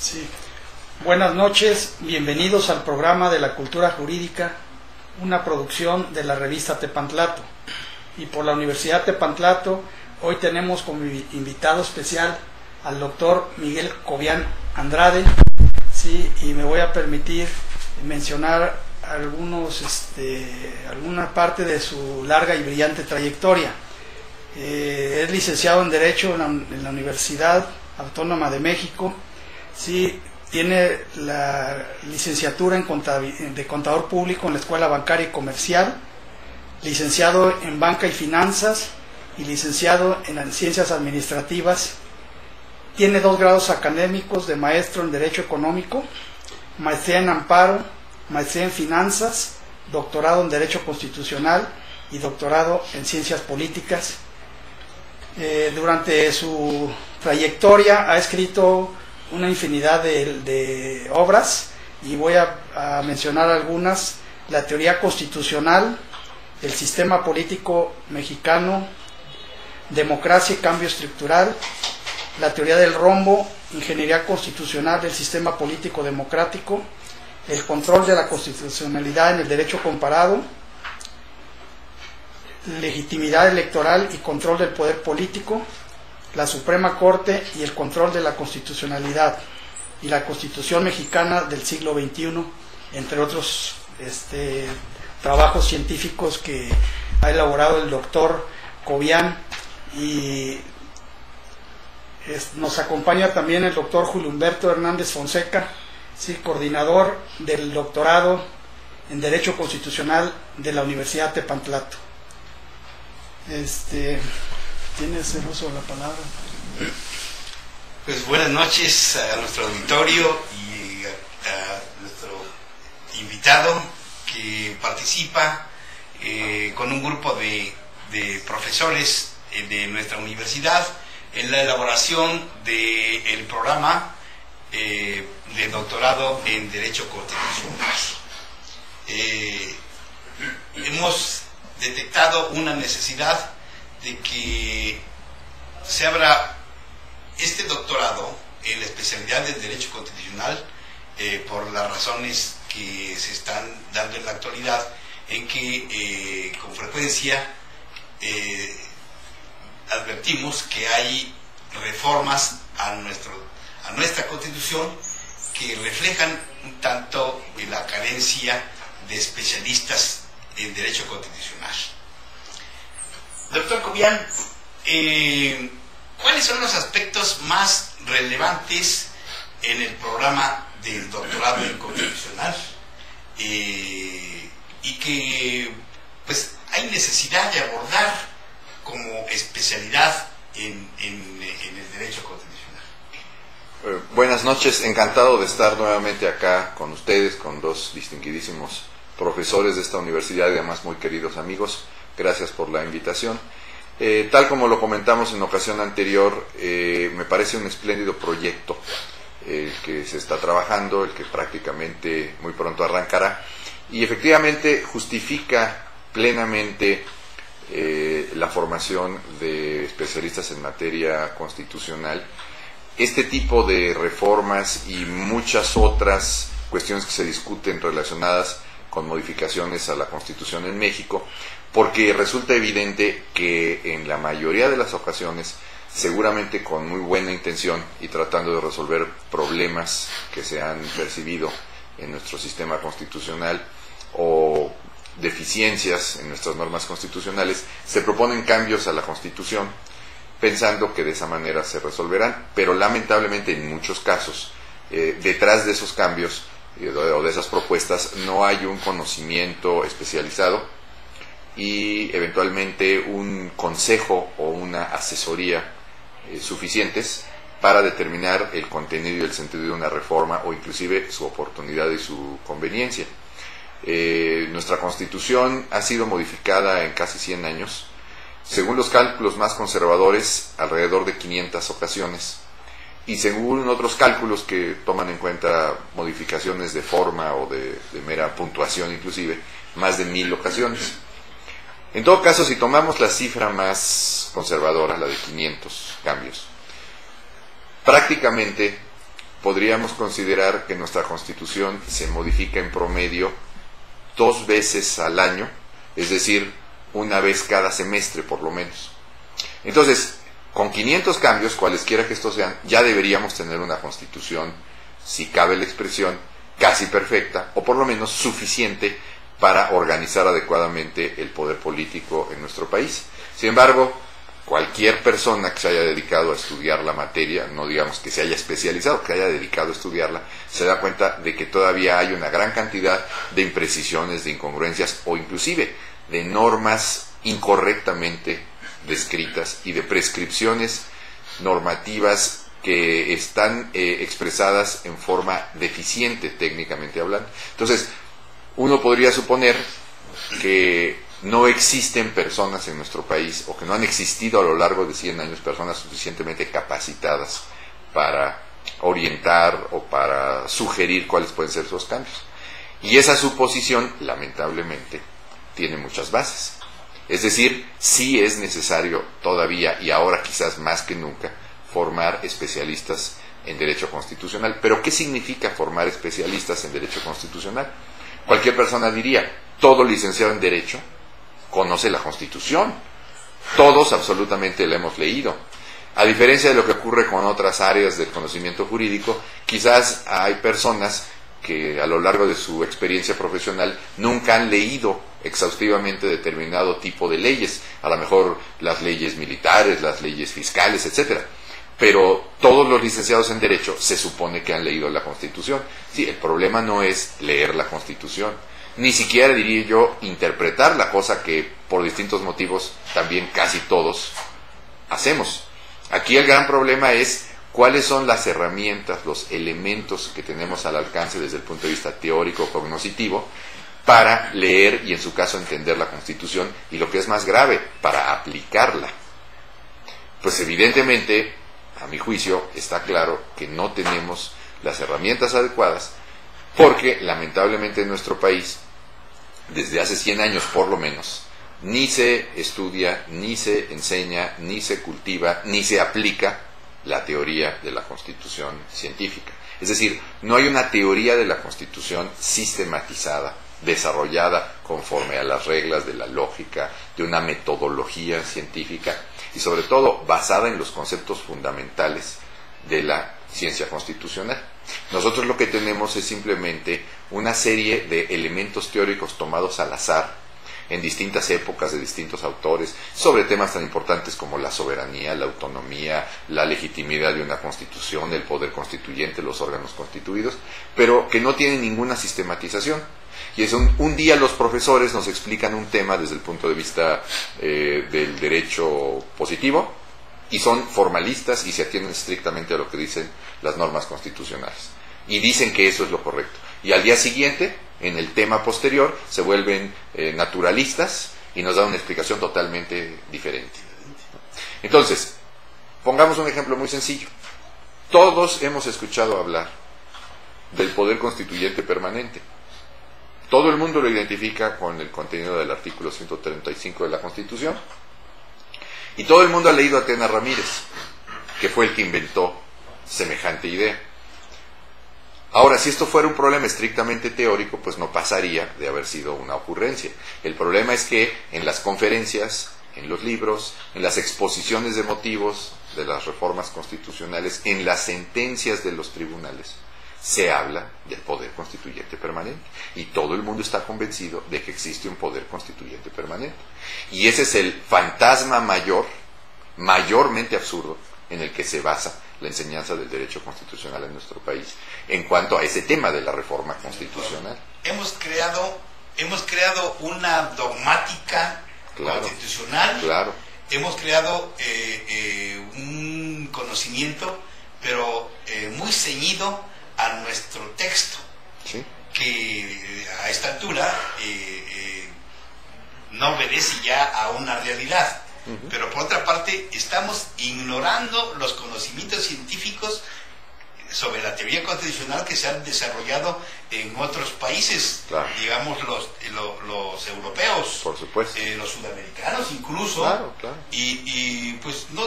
Sí. Buenas noches, bienvenidos al programa de la cultura jurídica, una producción de la revista Tepantlato. Y por la Universidad Tepantlato, hoy tenemos como invitado especial al doctor Miguel Cobian Andrade, sí, y me voy a permitir mencionar alguna parte de su larga y brillante trayectoria. Es licenciado en Derecho en la Universidad Autónoma de México, sí, tiene la licenciatura de Contador Público en la Escuela Bancaria y Comercial, licenciado en Banca y Finanzas y licenciado en Ciencias Administrativas. Tiene 2 grados académicos de maestro en Derecho Económico, maestría en Amparo, maestría en Finanzas, doctorado en Derecho Constitucional y doctorado en Ciencias Políticas. Durante su trayectoria ha escrito una infinidad de obras y voy a mencionar algunas: La teoría constitucional, El sistema político mexicano, Democracia y cambio estructural, La teoría del rombo, Ingeniería constitucional del sistema político democrático, El control de la constitucionalidad en el derecho comparado, Legitimidad electoral y control del poder político, la Suprema Corte y el control de la constitucionalidad, y la Constitución mexicana del siglo XXI, entre otros trabajos científicos que ha elaborado el doctor Cobian. Y nos acompaña también el doctor Julio Humberto Hernández Fonseca, sí, coordinador del doctorado en Derecho Constitucional de la Universidad Tepantlato. ¿Tienes el uso de la palabra? Pues buenas noches a nuestro auditorio y a nuestro invitado que participa con un grupo de profesores de nuestra universidad en la elaboración del programa de doctorado en Derecho Constitucional. Hemos detectado una necesidad de que se abra este doctorado en la especialidad del Derecho Constitucional por las razones que se están dando en la actualidad, en que con frecuencia advertimos que hay reformas a nuestra Constitución que reflejan un tanto la carencia de especialistas en Derecho Constitucional. Doctor Cobian, ¿cuáles son los aspectos más relevantes en el programa del doctorado en Constitucional y que pues hay necesidad de abordar como especialidad en el Derecho Constitucional? Buenas noches, encantado de estar nuevamente acá con ustedes, con 2 distinguidísimos profesores de esta universidad y además muy queridos amigos. Gracias por la invitación. Tal como lo comentamos en ocasión anterior, me parece un espléndido proyecto el que se está trabajando, el que prácticamente muy pronto arrancará, y efectivamente justifica plenamente la formación de especialistas en materia constitucional. Este tipo de reformas y muchas otras cuestiones que se discuten relacionadas con modificaciones a la Constitución en México, porque resulta evidente que en la mayoría de las ocasiones, seguramente con muy buena intención y tratando de resolver problemas que se han percibido en nuestro sistema constitucional o deficiencias en nuestras normas constitucionales, se proponen cambios a la Constitución pensando que de esa manera se resolverán, pero lamentablemente en muchos casos detrás de esos cambios o de esas propuestas no hay un conocimiento especializado y eventualmente un consejo o una asesoría suficientes para determinar el contenido y el sentido de una reforma o inclusive su oportunidad y su conveniencia. Nuestra Constitución ha sido modificada en casi 100 años, según los cálculos más conservadores, alrededor de 500 ocasiones, y según otros cálculos que toman en cuenta modificaciones de forma o de mera puntuación inclusive, más de 1000 ocasiones. En todo caso, si tomamos la cifra más conservadora, la de 500 cambios, prácticamente podríamos considerar que nuestra Constitución se modifica en promedio 2 veces al año, es decir, una vez cada semestre por lo menos. Entonces, con 500 cambios, cualesquiera que estos sean, ya deberíamos tener una Constitución, si cabe la expresión, casi perfecta, o por lo menos suficiente para organizar adecuadamente el poder político en nuestro país. Sin embargo, cualquier persona que se haya dedicado a estudiar la materia, no digamos que se haya especializado, que haya dedicado a estudiarla, se da cuenta de que todavía hay una gran cantidad de imprecisiones, de incongruencias o inclusive de normas incorrectamente descritas y de prescripciones normativas que están expresadas en forma deficiente técnicamente hablando. Entonces, uno podría suponer que no existen personas en nuestro país, o que no han existido a lo largo de 100 años personas suficientemente capacitadas para orientar o para sugerir cuáles pueden ser esos cambios. Y esa suposición, lamentablemente, tiene muchas bases. Es decir, sí es necesario todavía, y ahora quizás más que nunca, formar especialistas en Derecho Constitucional. ¿Pero qué significa formar especialistas en Derecho Constitucional? Cualquier persona diría, todo licenciado en Derecho conoce la Constitución. Todos absolutamente la hemos leído. A diferencia de lo que ocurre con otras áreas del conocimiento jurídico, quizás hay personas que a lo largo de su experiencia profesional nunca han leído exhaustivamente determinado tipo de leyes, a lo mejor las leyes militares, las leyes fiscales, etcétera. Pero todos los licenciados en Derecho se supone que han leído la Constitución. Sí, el problema no es leer la Constitución, ni siquiera diría yo interpretar la cosa que por distintos motivos también casi todos hacemos. Aquí el gran problema es cuáles son las herramientas, los elementos que tenemos al alcance desde el punto de vista teórico, cognoscitivo, para leer y en su caso entender la Constitución, y lo que es más grave, para aplicarla. Pues evidentemente, a mi juicio, está claro que no tenemos las herramientas adecuadas, porque lamentablemente en nuestro país, desde hace 100 años por lo menos, ni se estudia, ni se enseña, ni se cultiva, ni se aplica la teoría de la Constitución científica. Es decir, no hay una teoría de la Constitución sistematizada, desarrollada conforme a las reglas de la lógica, de una metodología científica y sobre todo basada en los conceptos fundamentales de la ciencia constitucional. Nosotros lo que tenemos es simplemente una serie de elementos teóricos tomados al azar en distintas épocas de distintos autores sobre temas tan importantes como la soberanía, la autonomía, la legitimidad de una constitución, el poder constituyente, los órganos constituidos, pero que no tienen ninguna sistematización. Y es un día los profesores nos explican un tema desde el punto de vista del derecho positivo, y son formalistas y se atienden estrictamente a lo que dicen las normas constitucionales. Y dicen que eso es lo correcto. Y al día siguiente, en el tema posterior, se vuelven naturalistas y nos dan una explicación totalmente diferente. Entonces, pongamos un ejemplo muy sencillo. Todos hemos escuchado hablar del poder constituyente permanente. Todo el mundo lo identifica con el contenido del artículo 135 de la Constitución. Y todo el mundo ha leído a Tena Ramírez, que fue el que inventó semejante idea. Ahora, si esto fuera un problema estrictamente teórico, pues no pasaría de haber sido una ocurrencia. El problema es que en las conferencias, en los libros, en las exposiciones de motivos de las reformas constitucionales, en las sentencias de los tribunales, se habla del poder constituyente permanente. Y todo el mundo está convencido de que existe un poder constituyente permanente. Y ese es el fantasma mayormente absurdo, en el que se basa la enseñanza del derecho constitucional en nuestro país en cuanto a ese tema de la reforma constitucional. Hemos creado una dogmática constitucional, claro. Hemos creado un conocimiento, pero muy ceñido a nuestro texto, ¿sí? Que a esta altura no obedece ya a una realidad. Pero por otra parte estamos ignorando los conocimientos científicos sobre la teoría constitucional que se han desarrollado en otros países, claro. Digamos los europeos, por supuesto, los sudamericanos incluso, claro. Y pues no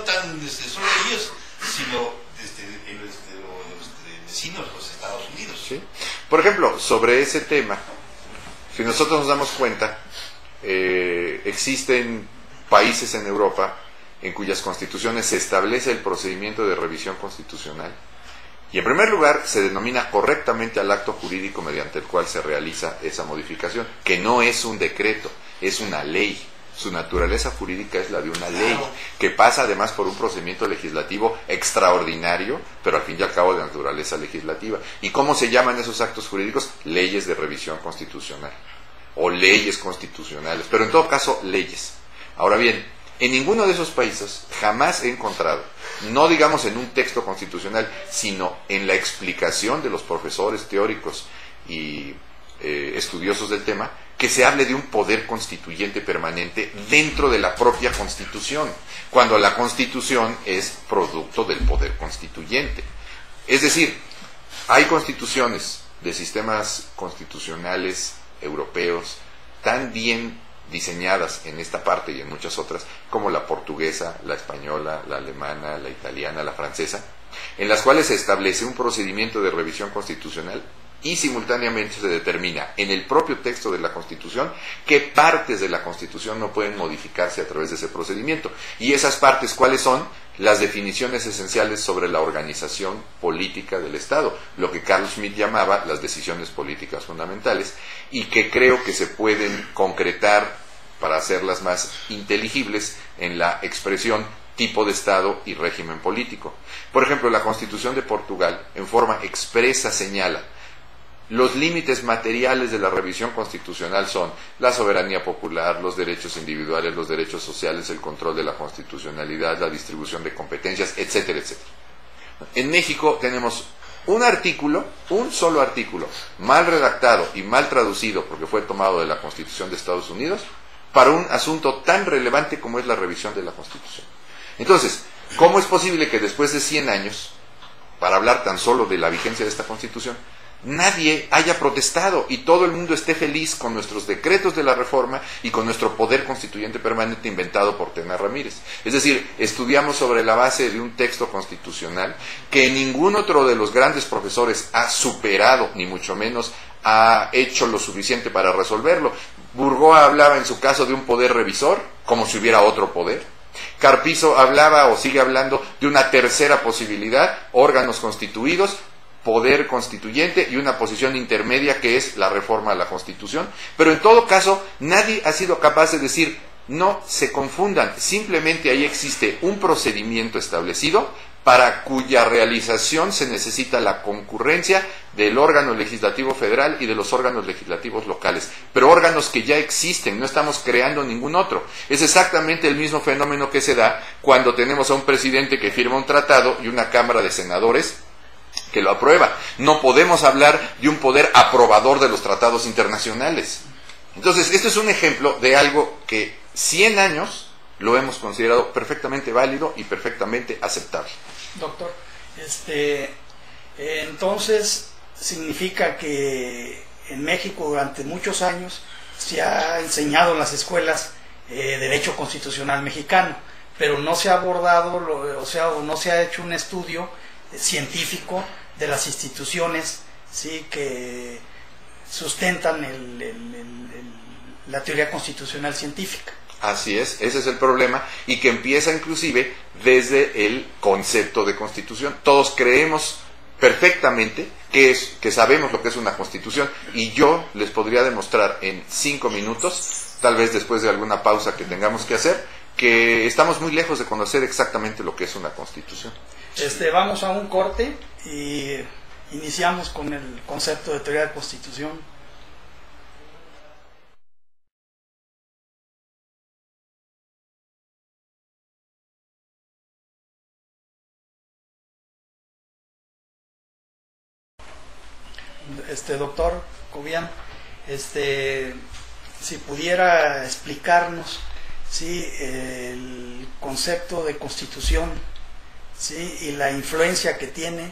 tan solo ellos, sino vecinos, los Estados Unidos. ¿Sí? Por ejemplo, sobre ese tema, si nosotros nos damos cuenta, existen países en Europa en cuyas constituciones se establece el procedimiento de revisión constitucional, y en primer lugar se denomina correctamente al acto jurídico mediante el cual se realiza esa modificación, que no es un decreto, es una ley. Su naturaleza jurídica es la de una ley, que pasa además por un procedimiento legislativo extraordinario, pero al fin y al cabo de naturaleza legislativa. ¿Y cómo se llaman esos actos jurídicos? Leyes de revisión constitucional, o leyes constitucionales, pero en todo caso leyes. Ahora bien, en ninguno de esos países jamás he encontrado, no digamos en un texto constitucional, sino en la explicación de los profesores teóricos y estudiosos del tema, que se hable de un poder constituyente permanente dentro de la propia Constitución, cuando la Constitución es producto del poder constituyente. Es decir, hay constituciones de sistemas constitucionales europeos tan bien diseñadas en esta parte y en muchas otras, como la portuguesa, la española, la alemana, la italiana, la francesa, en las cuales se establece un procedimiento de revisión constitucional y simultáneamente se determina en el propio texto de la Constitución qué partes de la Constitución no pueden modificarse a través de ese procedimiento. Y esas partes, ¿cuáles son? Las definiciones esenciales sobre la organización política del Estado, lo que Carl Schmitt llamaba las decisiones políticas fundamentales, y que creo que se pueden concretar para hacerlas más inteligibles en la expresión tipo de Estado y régimen político. Por ejemplo, la Constitución de Portugal, en forma expresa, señala: los límites materiales de la revisión constitucional son la soberanía popular, los derechos individuales, los derechos sociales, el control de la constitucionalidad, la distribución de competencias, etcétera, etcétera. En México tenemos un artículo, un solo artículo, mal redactado y mal traducido, porque fue tomado de la Constitución de Estados Unidos, para un asunto tan relevante como es la revisión de la Constitución. Entonces, ¿cómo es posible que después de 100 años, para hablar tan solo de la vigencia de esta Constitución, nadie haya protestado y todo el mundo esté feliz con nuestros decretos de la reforma y con nuestro poder constituyente permanente inventado por Tena Ramírez? Es decir, estudiamos sobre la base de un texto constitucional que ningún otro de los grandes profesores ha superado, ni mucho menos ha hecho lo suficiente para resolverlo. Burgoa hablaba en su caso de un poder revisor, como si hubiera otro poder. Carpizo hablaba o sigue hablando de una tercera posibilidad, órganos constituidos, poder constituyente y una posición intermedia que es la reforma a la Constitución. Pero en todo caso, nadie ha sido capaz de decir: no se confundan, simplemente ahí existe un procedimiento establecido para cuya realización se necesita la concurrencia del órgano legislativo federal y de los órganos legislativos locales, pero órganos que ya existen, no estamos creando ningún otro. Es exactamente el mismo fenómeno que se da cuando tenemos a un presidente que firma un tratado y una Cámara de Senadores que lo aprueba. No podemos hablar de un poder aprobador de los tratados internacionales. Entonces, esto es un ejemplo de algo que 100 años lo hemos considerado perfectamente válido y perfectamente aceptable. Doctor, entonces significa que en México durante muchos años se ha enseñado en las escuelas derecho constitucional mexicano, pero no se ha abordado, o no se ha hecho un estudio científico de las instituciones, ¿sí?, que sustentan la teoría constitucional científica. Así es, ese es el problema, y que empieza inclusive desde el concepto de constitución. Todos creemos perfectamente que sabemos lo que es una constitución, y yo les podría demostrar en 5 minutos, tal vez después de alguna pausa que tengamos que hacer, que estamos muy lejos de conocer exactamente lo que es una constitución. Vamos a un corte y iniciamos con el concepto de teoría de constitución. Doctor Cobian, si pudiera explicarnos, ¿sí?, el concepto de constitución, ¿sí?, y la influencia que tiene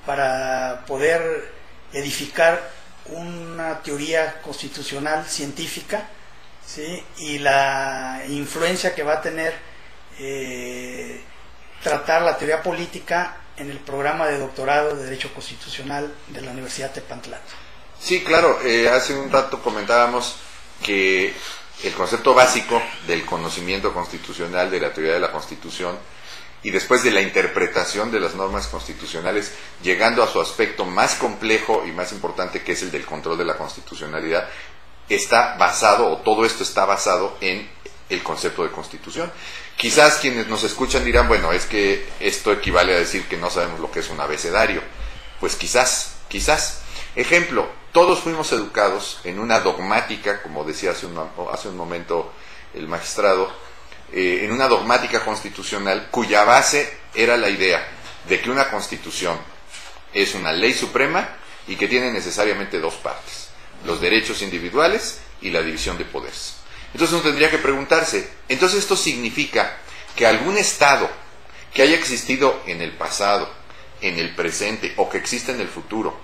para poder edificar una teoría constitucional científica, ¿sí?, y la influencia que va a tener tratar la teoría política en el programa de doctorado de Derecho Constitucional de la Universidad Tepantla. Sí, claro, hace un rato comentábamos que el concepto básico del conocimiento constitucional, de la teoría de la Constitución, y después de la interpretación de las normas constitucionales, llegando a su aspecto más complejo y más importante, que es el del control de la constitucionalidad, está basado, o todo esto está basado en el concepto de Constitución. Quizás quienes nos escuchan dirán, bueno, es que esto equivale a decir que no sabemos lo que es un abecedario. Pues quizás. Ejemplo, todos fuimos educados en una dogmática, como decía hace un momento el magistrado, en una dogmática constitucional cuya base era la idea de que una constitución es una ley suprema y que tiene necesariamente dos partes: los derechos individuales y la división de poderes. Entonces uno tendría que preguntarse, entonces esto significa que algún Estado que haya existido en el pasado, en el presente o que exista en el futuro,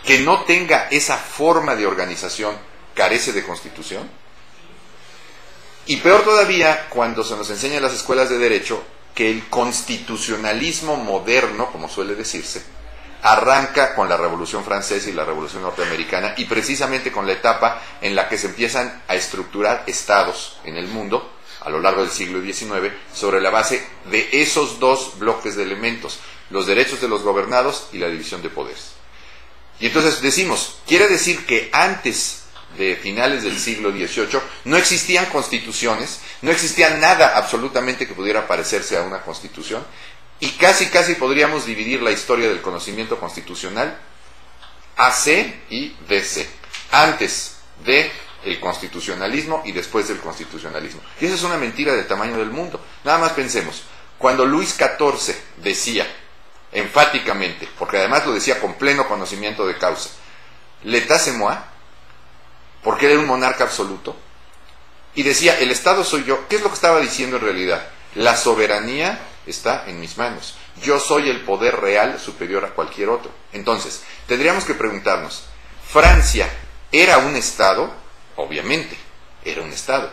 que no tenga esa forma de organización, carece de Constitución. Y peor todavía, cuando se nos enseña en las escuelas de Derecho que el constitucionalismo moderno, como suele decirse, arranca con la Revolución Francesa y la Revolución Norteamericana, y precisamente con la etapa en la que se empiezan a estructurar estados en el mundo a lo largo del siglo XIX sobre la base de esos dos bloques de elementos: los derechos de los gobernados y la división de poderes. Y entonces decimos, quiere decir que antes de finales del siglo XVIII no existían constituciones, no existía nada absolutamente que pudiera parecerse a una constitución, y casi podríamos dividir la historia del conocimiento constitucional AC y DC, antes de el constitucionalismo y después del constitucionalismo. Y esa es una mentira del tamaño del mundo. Nada más pensemos, cuando Luis XIV decía enfáticamente, porque además lo decía con pleno conocimiento de causa, l'état c'est moi, porque era un monarca absoluto, y decía, el Estado soy yo. ¿Qué es lo que estaba diciendo en realidad? La soberanía está en mis manos. Yo soy el poder real superior a cualquier otro. Entonces, tendríamos que preguntarnos, ¿Francia era un Estado? Obviamente, era un Estado.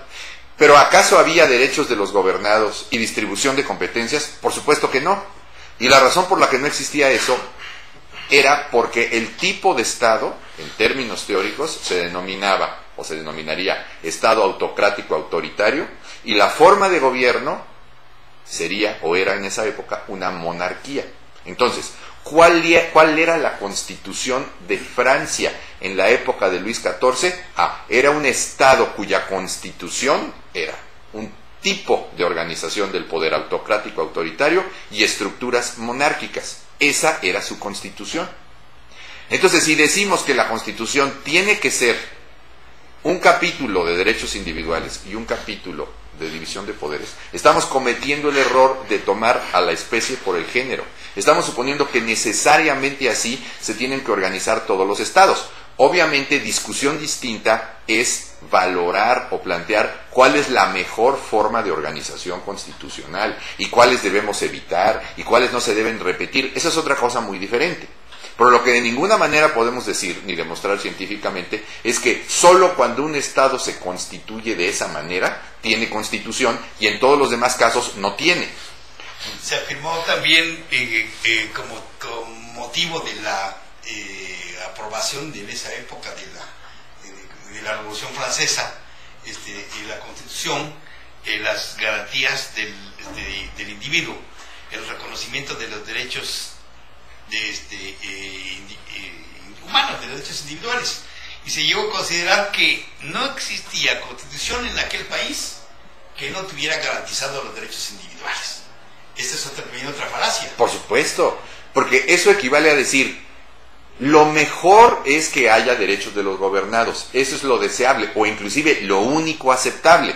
¿Pero acaso había derechos de los gobernados y distribución de competencias? Por supuesto que no. Y la razón por la que no existía eso era porque el tipo de Estado, en términos teóricos, se denominaba o se denominaría Estado autocrático autoritario, y la forma de gobierno sería o era en esa época una monarquía. Entonces, ¿cuál era la constitución de Francia en la época de Luis XIV? Era un Estado cuya constitución era un tipo de organización del poder autocrático autoritario y estructuras monárquicas. Esa era su constitución. Entonces, si decimos que la Constitución tiene que ser un capítulo de derechos individuales y un capítulo de división de poderes, estamos cometiendo el error de tomar a la especie por el género. Estamos suponiendo que necesariamente así se tienen que organizar todos los estados. Obviamente, discusión distinta es valorar o plantear cuál es la mejor forma de organización constitucional y cuáles debemos evitar y cuáles no se deben repetir. Esa es otra cosa muy diferente. Pero lo que de ninguna manera podemos decir ni demostrar científicamente es que solo cuando un Estado se constituye de esa manera tiene constitución, y en todos los demás casos no tiene. Se afirmó también como motivo de la aprobación en esa época de la Revolución Francesa y la Constitución, las garantías del individuo, el reconocimiento de los derechos humanos, de los derechos individuales, y se llegó a considerar que no existía constitución en aquel país que no tuviera garantizados los derechos individuales. Esta es otra falacia. Por supuesto, porque eso equivale a decir, lo mejor es que haya derechos de los gobernados, eso es lo deseable, o inclusive lo único aceptable.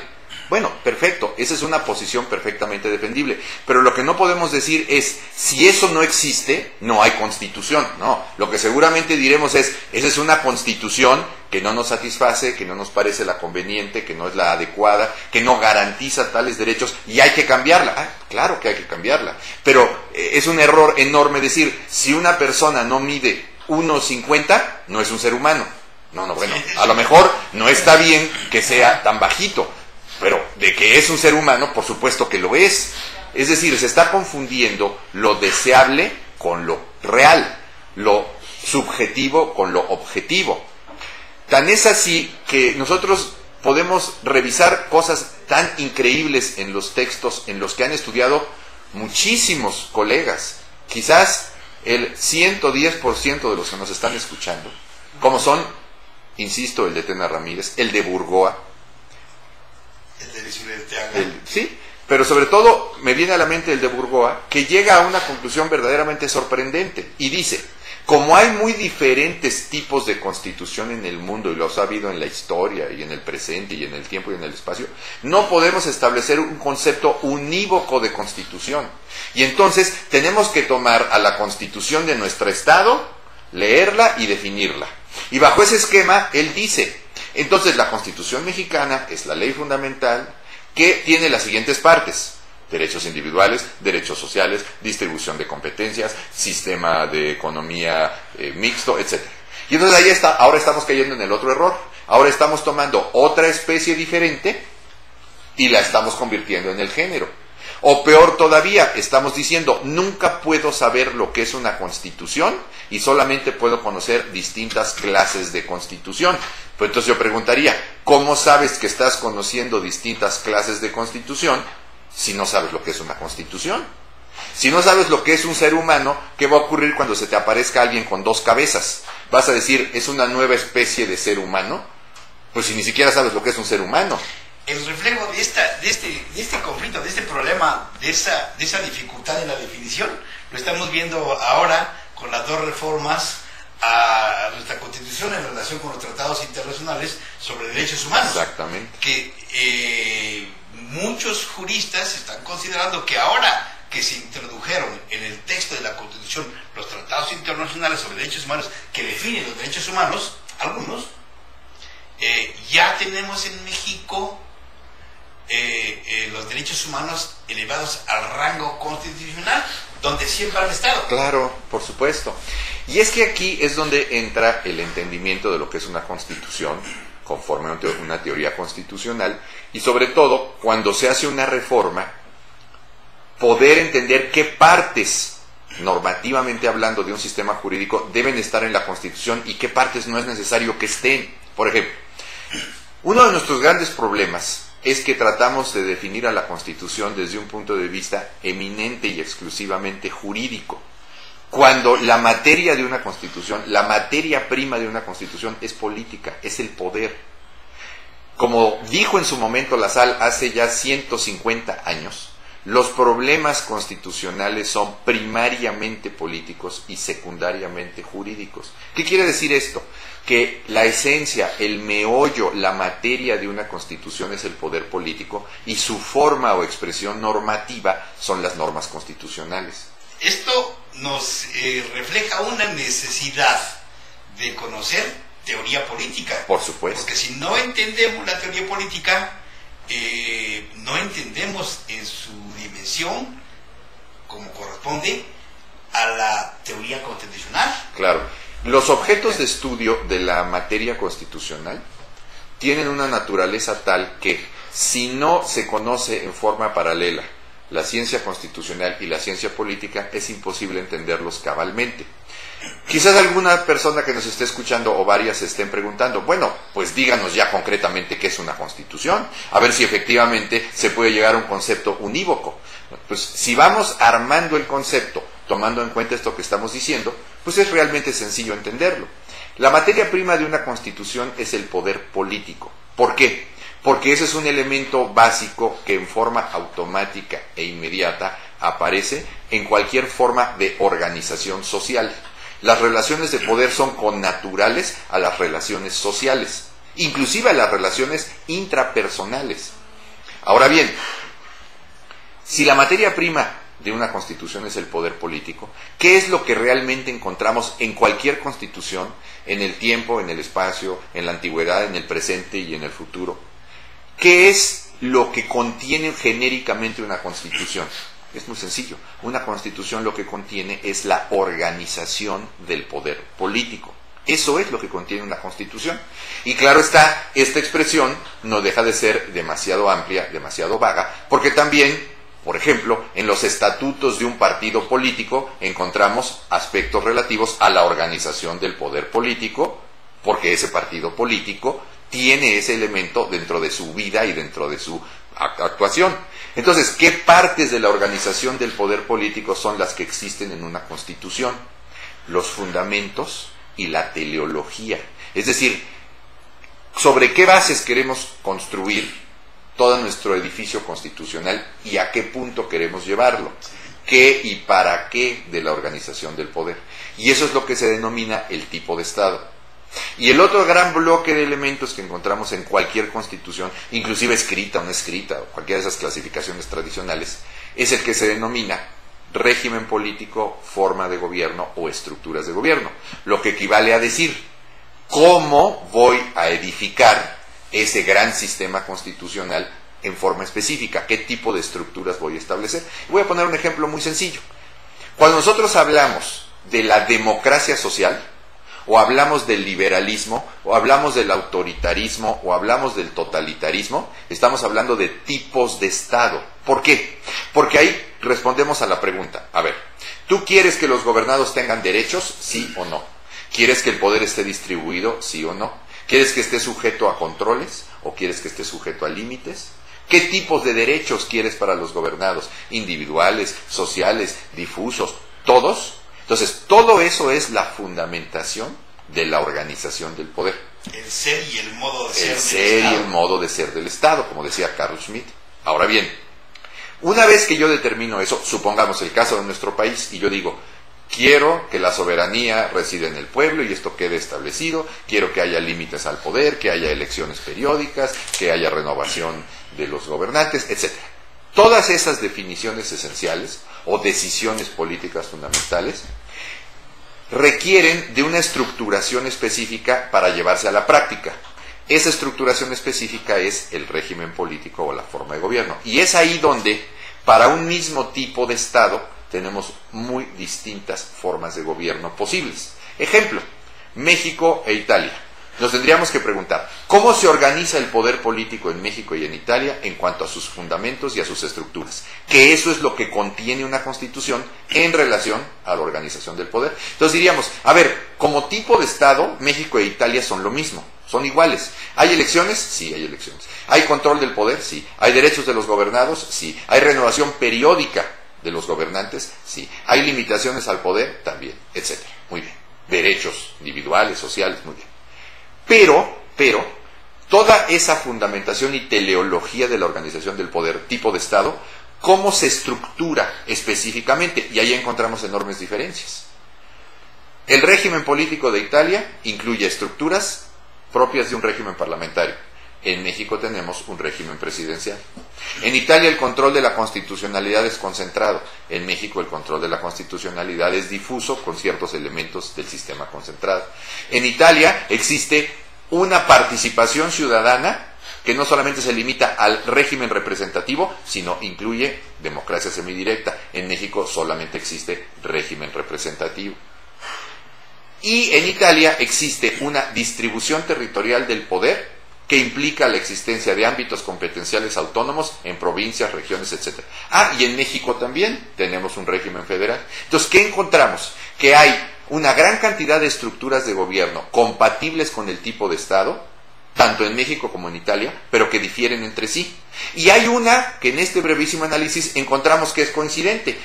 Bueno, perfecto, esa es una posición perfectamente defendible, pero lo que no podemos decir es, si eso no existe, no hay constitución. No, lo que seguramente diremos es, esa es una constitución que no nos satisface, que no nos parece la conveniente, que no es la adecuada, que no garantiza tales derechos, y hay que cambiarla. Claro que hay que cambiarla, pero es un error enorme decir, si una persona no mide 1.50, no es un ser humano. No, bueno, a lo mejor no está bien que sea tan bajito, pero de que es un ser humano, por supuesto que lo es. Es decir, se está confundiendo lo deseable con lo real, lo subjetivo con lo objetivo. Tan es así que nosotros podemos revisar cosas tan increíbles en los textos en los que han estudiado muchísimos colegas, quizás el 110% de los que nos están escuchando, como son, insisto, el de Tena Ramírez, el de Burgoa, el de Lizureteaga. Sí, pero sobre todo me viene a la mente el de Burgoa, que llega a una conclusión verdaderamente sorprendente y dice: como hay muy diferentes tipos de constitución en el mundo, y los ha habido en la historia y en el presente y en el tiempo y en el espacio, no podemos establecer un concepto unívoco de constitución. Y entonces tenemos que tomar a la constitución de nuestro estado, leerla y definirla. Y bajo ese esquema, él dice, entonces la Constitución mexicana es la ley fundamental que tiene las siguientes partes: derechos individuales, derechos sociales, distribución de competencias, sistema de economía mixto, etc. Y entonces ahí está, ahora estamos cayendo en el otro error. Ahora estamos tomando otra especie diferente y la estamos convirtiendo en el género. O peor todavía, estamos diciendo, nunca puedo saber lo que es una constitución y solamente puedo conocer distintas clases de constitución. Pues entonces yo preguntaría, ¿cómo sabes que estás conociendo distintas clases de constitución si no sabes lo que es una constitución? Si no sabes lo que es un ser humano, ¿qué va a ocurrir cuando se te aparezca alguien con dos cabezas? ¿Vas a decir, es una nueva especie de ser humano? Pues si ni siquiera sabes lo que es un ser humano. El reflejo de este conflicto, de este problema, de esa dificultad en la definición, lo estamos viendo ahora con las dos reformas a nuestra Constitución en relación con los tratados internacionales sobre derechos humanos. Exactamente. Que muchos juristas están considerando que ahora que se introdujeron en el texto de la Constitución los tratados internacionales sobre derechos humanos que definen los derechos humanos, algunos, ya tenemos en México los derechos humanos elevados al rango constitucional, donde siempre han estado. Claro, por supuesto. Y es que aquí es donde entra el entendimiento de lo que es una constitución, conforme a una teoría constitucional, y sobre todo, cuando se hace una reforma, poder entender qué partes, normativamente hablando, de un sistema jurídico deben estar en la Constitución y qué partes no es necesario que estén. Por ejemplo, uno de nuestros grandes problemas es que tratamos de definir a la Constitución desde un punto de vista eminente y exclusivamente jurídico, cuando la materia de una Constitución, la materia prima de una Constitución es política, es el poder. Como dijo en su momento Lassalle hace ya 150 años, los problemas constitucionales son primariamente políticos y secundariamente jurídicos. ¿Qué quiere decir esto? Que la esencia, el meollo, la materia de una constitución es el poder político y su forma o expresión normativa son las normas constitucionales. Esto nos refleja una necesidad de conocer teoría política. Por supuesto. Porque si no entendemos la teoría política, no entendemos en su dimensión como corresponde a la teoría constitucional. Claro. Los objetos de estudio de la materia constitucional tienen una naturaleza tal que si no se conoce en forma paralela la ciencia constitucional y la ciencia política, es imposible entenderlos cabalmente. Quizás alguna persona que nos esté escuchando o varias se estén preguntando, bueno, pues díganos ya concretamente qué es una constitución, a ver si efectivamente se puede llegar a un concepto unívoco. Pues si vamos armando el concepto, tomando en cuenta esto que estamos diciendo, pues es realmente sencillo entenderlo. La materia prima de una constitución es el poder político. ¿Por qué? Porque ese es un elemento básico que en forma automática e inmediata aparece en cualquier forma de organización social. Las relaciones de poder son connaturales a las relaciones sociales, inclusive a las relaciones intrapersonales. Ahora bien, si la materia prima de una constitución es el poder político, ¿qué es lo que realmente encontramos en cualquier constitución, en el tiempo, en el espacio, en la antigüedad, en el presente y en el futuro? ¿Qué es lo que contiene genéricamente una constitución? Es muy sencillo. Una constitución lo que contiene es la organización del poder político. Eso es lo que contiene una constitución. Y claro está, esta expresión no deja de ser demasiado amplia, demasiado vaga, porque también Por ejemplo, en los estatutos de un partido político encontramos aspectos relativos a la organización del poder político, porque ese partido político tiene ese elemento dentro de su vida y dentro de su actuación. Entonces, ¿qué partes de la organización del poder político son las que existen en una constitución? Los fundamentos y la teleología. Es decir, ¿sobre qué bases queremos construir todo nuestro edificio constitucional y a qué punto queremos llevarlo? ¿Qué y para qué de la organización del poder? Y eso es lo que se denomina el tipo de Estado. Y el otro gran bloque de elementos que encontramos en cualquier constitución, inclusive escrita o no escrita, o cualquiera de esas clasificaciones tradicionales, es el que se denomina régimen político, forma de gobierno o estructuras de gobierno. Lo que equivale a decir, ¿cómo voy a edificar ese gran sistema constitucional en forma específica? ¿Qué tipo de estructuras voy a establecer? Voy a poner un ejemplo muy sencillo. Cuando nosotros hablamos de la democracia social, o hablamos del liberalismo, o hablamos del autoritarismo, o hablamos del totalitarismo, estamos hablando de tipos de Estado. ¿Por qué? Porque ahí respondemos a la pregunta, a ver, ¿tú quieres que los gobernados tengan derechos? ¿Sí o no? ¿Quieres que el poder esté distribuido? ¿Sí o no? ¿Quieres que esté sujeto a controles? ¿O quieres que esté sujeto a límites? ¿Qué tipos de derechos quieres para los gobernados? ¿Individuales, sociales, difusos? ¿Todos? Entonces, todo eso es la fundamentación de la organización del poder. El ser y el modo de ser del Estado. El ser y el modo de ser del Estado, como decía Carl Schmitt. Ahora bien, una vez que yo determino eso, supongamos el caso de nuestro país, y yo digo, quiero que la soberanía resida en el pueblo y esto quede establecido, quiero que haya límites al poder, que haya elecciones periódicas, que haya renovación de los gobernantes, etc. Todas esas definiciones esenciales o decisiones políticas fundamentales requieren de una estructuración específica para llevarse a la práctica. Esa estructuración específica es el régimen político o la forma de gobierno. Y es ahí donde, para un mismo tipo de Estado, tenemos muy distintas formas de gobierno posibles. Ejemplo, México e Italia. Nos tendríamos que preguntar, ¿cómo se organiza el poder político en México y en Italia en cuanto a sus fundamentos y a sus estructuras? Que eso es lo que contiene una constitución en relación a la organización del poder. Entonces diríamos, a ver, como tipo de Estado, México e Italia son lo mismo, son iguales. ¿Hay elecciones? Sí, hay elecciones. ¿Hay control del poder? Sí. ¿Hay derechos de los gobernados? Sí. ¿Hay renovación periódica de los gobernantes? Sí. ¿Hay limitaciones al poder? También, etcétera. Muy bien. Derechos individuales, sociales, muy bien. Pero, toda esa fundamentación y teleología de la organización del poder, tipo de Estado, ¿cómo se estructura específicamente? Y ahí encontramos enormes diferencias. El régimen político de Italia incluye estructuras propias de un régimen parlamentario. En México tenemos un régimen presidencial. En Italia el control de la constitucionalidad es concentrado. En México el control de la constitucionalidad es difuso con ciertos elementos del sistema concentrado. En Italia existe una participación ciudadana que no solamente se limita al régimen representativo, sino incluye democracia semidirecta. En México solamente existe régimen representativo. Y en Italia existe una distribución territorial del poder que implica la existencia de ámbitos competenciales autónomos en provincias, regiones, etc. Y en México también tenemos un régimen federal. Entonces, ¿qué encontramos? Que hay una gran cantidad de estructuras de gobierno compatibles con el tipo de Estado, tanto en México como en Italia, pero que difieren entre sí. Y hay una que en este brevísimo análisis encontramos que es coincidente.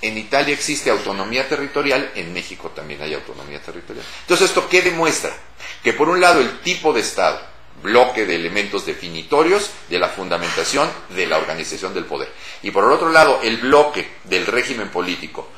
En Italia existe autonomía territorial, en México también hay autonomía territorial. Entonces, ¿esto qué demuestra? Que por un lado el tipo de Estado, bloque de elementos definitorios de la fundamentación de la organización del poder. Y por el otro lado, el bloque del régimen político,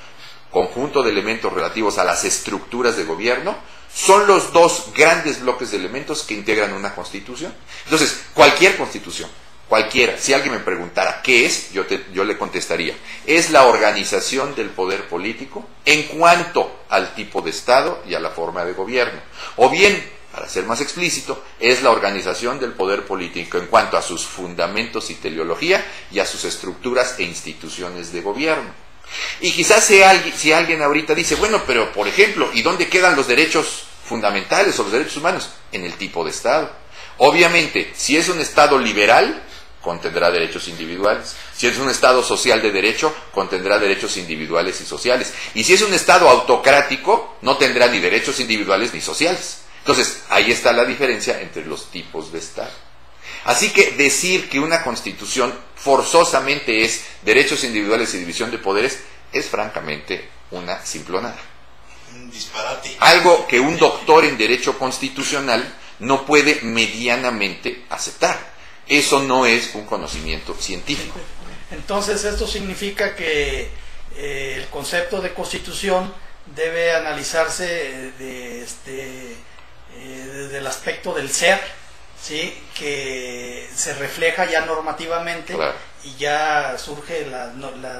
conjunto de elementos relativos a las estructuras de gobierno, son los dos grandes bloques de elementos que integran una constitución. Entonces, cualquier constitución, cualquiera, si alguien me preguntara qué es, yo le contestaría, es la organización del poder político en cuanto al tipo de Estado y a la forma de gobierno. O bien, para ser más explícito, es la organización del poder político en cuanto a sus fundamentos y teleología y a sus estructuras e instituciones de gobierno. Y quizás si alguien ahorita dice, bueno, pero por ejemplo, ¿y dónde quedan los derechos fundamentales o los derechos humanos? En el tipo de Estado. Obviamente, si es un Estado liberal, contendrá derechos individuales. Si es un Estado social de derecho, contendrá derechos individuales y sociales. Y si es un Estado autocrático, no tendrá ni derechos individuales ni sociales. Entonces, ahí está la diferencia entre los tipos de Estado. Así que decir que una Constitución forzosamente es derechos individuales y división de poderes es francamente una simplonada. Un disparate. Algo que un doctor en Derecho Constitucional no puede medianamente aceptar. Eso no es un conocimiento científico. Entonces, esto significa que el concepto de Constitución debe analizarse desde el aspecto del ser, ¿sí? Que se refleja ya normativamente, claro, y ya surgen las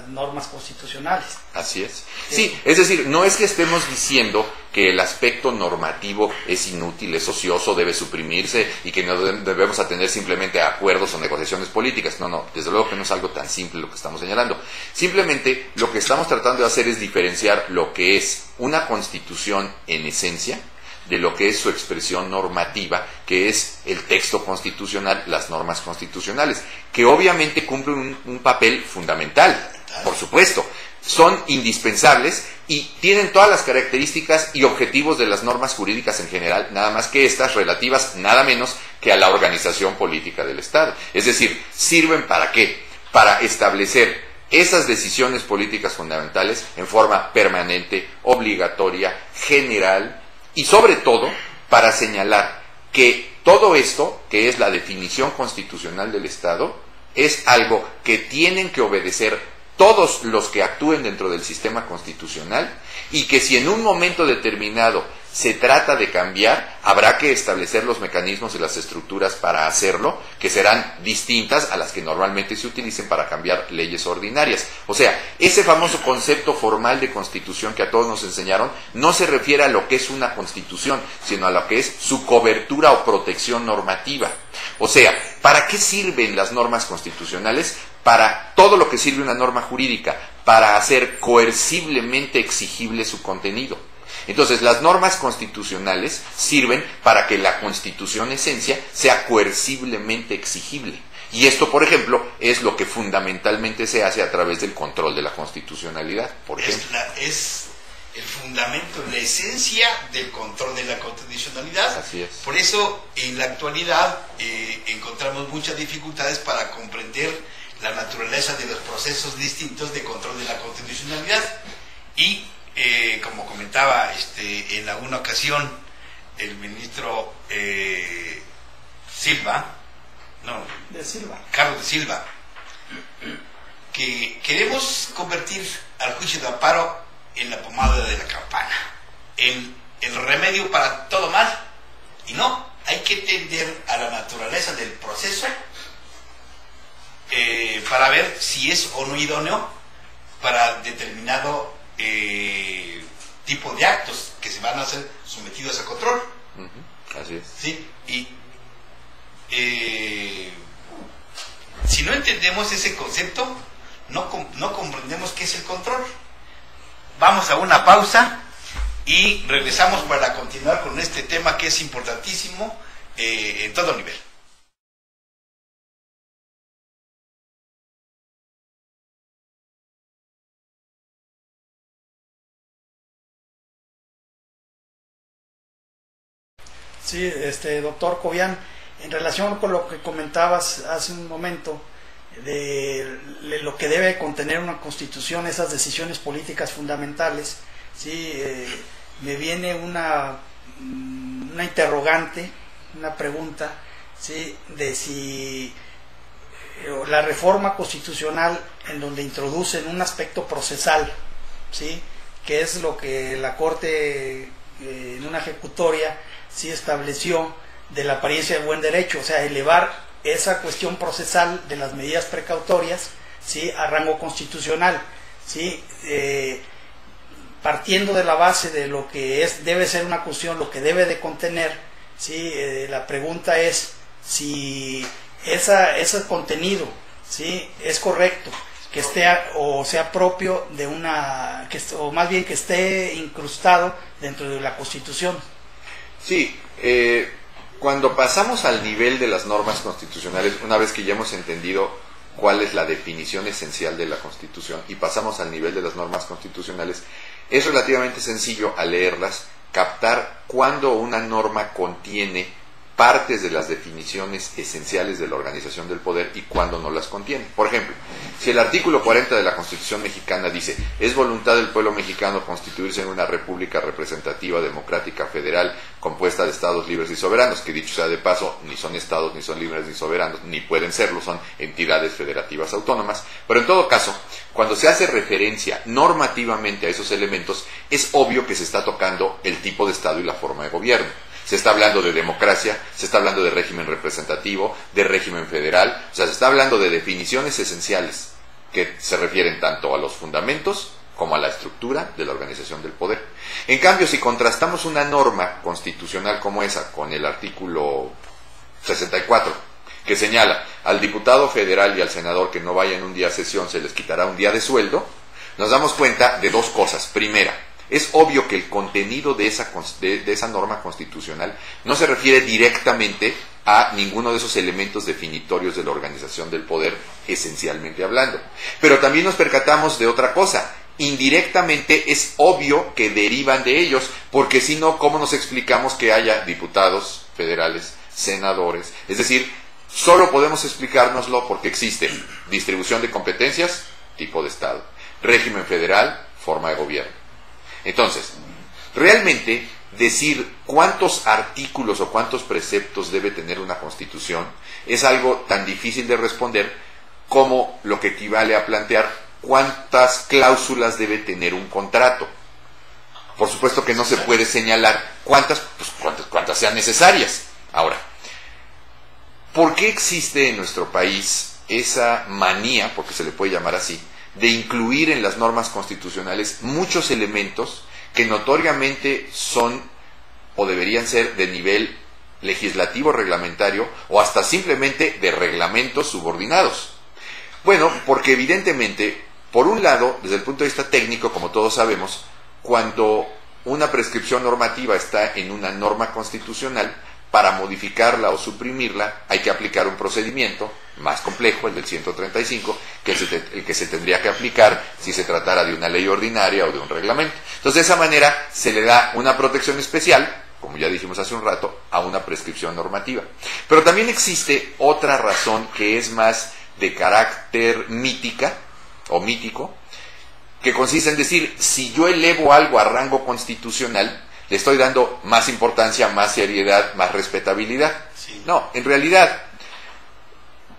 normas constitucionales. Así es. Sí, es decir, no es que estemos diciendo que el aspecto normativo es inútil, es ocioso, debe suprimirse y que no debemos atender simplemente a acuerdos o negociaciones políticas. No, desde luego que no es algo tan simple lo que estamos señalando. Simplemente lo que estamos tratando de hacer es diferenciar lo que es una constitución en esencia de lo que es su expresión normativa, que es el texto constitucional, las normas constitucionales, que obviamente cumplen un papel fundamental, por supuesto. Son indispensables y tienen todas las características y objetivos de las normas jurídicas en general, nada más que estas relativas nada menos que a la organización política del Estado. Es decir, ¿sirven para qué? Para establecer esas decisiones políticas fundamentales en forma permanente, obligatoria, general, y sobre todo para señalar que todo esto, que es la definición constitucional del Estado, es algo que tienen que obedecer todos los que actúen dentro del sistema constitucional, y que si en un momento determinado se trata de cambiar, habrá que establecer los mecanismos y las estructuras para hacerlo, que serán distintas a las que normalmente se utilicen para cambiar leyes ordinarias. O sea, ese famoso concepto formal de constitución que a todos nos enseñaron, no se refiere a lo que es una constitución, sino a lo que es su cobertura o protección normativa. O sea, ¿para qué sirven las normas constitucionales? Para todo lo que sirve una norma jurídica, para hacer coerciblemente exigible su contenido. Entonces, las normas constitucionales sirven para que la Constitución esencia sea coerciblemente exigible. Y esto, por ejemplo, es lo que fundamentalmente se hace a través del control de la constitucionalidad, por ejemplo. Es el fundamento, la esencia del control de la constitucionalidad. Así es. Por eso, en la actualidad, encontramos muchas dificultades para comprender la naturaleza de los procesos distintos de control de la constitucionalidad. Y como comentaba en alguna ocasión el ministro Carlos de Silva, que queremos convertir al juicio de amparo en la pomada de la campana, en el remedio para todo mal. Y no, hay que tender a la naturaleza del proceso para ver si es o no idóneo para determinado tipo de actos que se van a ser sometidos a control. Así es. ¿Sí? Y si no entendemos ese concepto, no comprendemos qué es el control. Vamos a una pausa y regresamos para continuar con este tema que es importantísimo en todo nivel. Sí, doctor Cobian, en relación con lo que comentabas hace un momento de lo que debe contener una constitución, esas decisiones políticas fundamentales, sí, me viene una interrogante, una pregunta, sí, de si la reforma constitucional en donde introducen un aspecto procesal, sí, que es lo que la Corte en una ejecutoria sí estableció de la apariencia de buen derecho, o sea, elevar esa cuestión procesal de las medidas precautorias, ¿sí?, a rango constitucional, ¿sí? Partiendo de la base de lo que debe ser una cuestión, lo que debe de contener, ¿sí? La pregunta es si ese contenido, ¿sí?, es correcto, que esté o sea propio de o más bien que esté incrustado dentro de la Constitución. Sí, Cuando pasamos al nivel de las normas constitucionales, una vez que ya hemos entendido cuál es la definición esencial de la Constitución y pasamos al nivel de las normas constitucionales, es relativamente sencillo al leerlas captar cuándo una norma contiene partes de las definiciones esenciales de la organización del poder y cuándo no las contiene. Por ejemplo, si el artículo 40 de la Constitución mexicana dice: es voluntad del pueblo mexicano constituirse en una república representativa, democrática, federal, compuesta de estados libres y soberanos, que dicho sea de paso, ni son estados, ni son libres, ni soberanos, ni pueden serlo, son entidades federativas autónomas. Pero en todo caso, cuando se hace referencia normativamente a esos elementos, es obvio que se está tocando el tipo de estado y la forma de gobierno. Se está hablando de democracia, se está hablando de régimen representativo, de régimen federal, o sea, se está hablando de definiciones esenciales que se refieren tanto a los fundamentos como a la estructura de la organización del poder. En cambio, si contrastamos una norma constitucional como esa con el artículo 64, que señala al diputado federal y al senador que no vayan un día a sesión se les quitará un día de sueldo, nos damos cuenta de dos cosas. Primera, es obvio que el contenido de esa norma constitucional no se refiere directamente a ninguno de esos elementos definitorios de la organización del poder, esencialmente hablando. Pero también nos percatamos de otra cosa. Indirectamente es obvio que derivan de ellos, porque si no, ¿cómo nos explicamos que haya diputados federales, senadores? Es decir, solo podemos explicárnoslo porque existe distribución de competencias, tipo de Estado, régimen federal, forma de gobierno. Entonces, realmente decir cuántos artículos o cuántos preceptos debe tener una Constitución es algo tan difícil de responder como lo que equivale a plantear cuántas cláusulas debe tener un contrato. Por supuesto que no se puede señalar cuántas sean necesarias. Ahora, ¿por qué existe en nuestro país esa manía, porque se le puede llamar así, de incluir en las normas constitucionales muchos elementos que notoriamente son o deberían ser de nivel legislativo reglamentario o hasta simplemente de reglamentos subordinados? Bueno, porque evidentemente, por un lado, desde el punto de vista técnico, como todos sabemos, cuando una prescripción normativa está en una norma constitucional, para modificarla o suprimirla hay que aplicar un procedimiento más complejo, el del 135, que es el que se tendría que aplicar si se tratara de una ley ordinaria o de un reglamento. Entonces, de esa manera se le da una protección especial, como ya dijimos hace un rato, a una prescripción normativa. Pero también existe otra razón que es más de carácter mítica o mítico, que consiste en decir, si yo elevo algo a rango constitucional, le estoy dando más importancia, más seriedad, más respetabilidad. Sí. No, en realidad,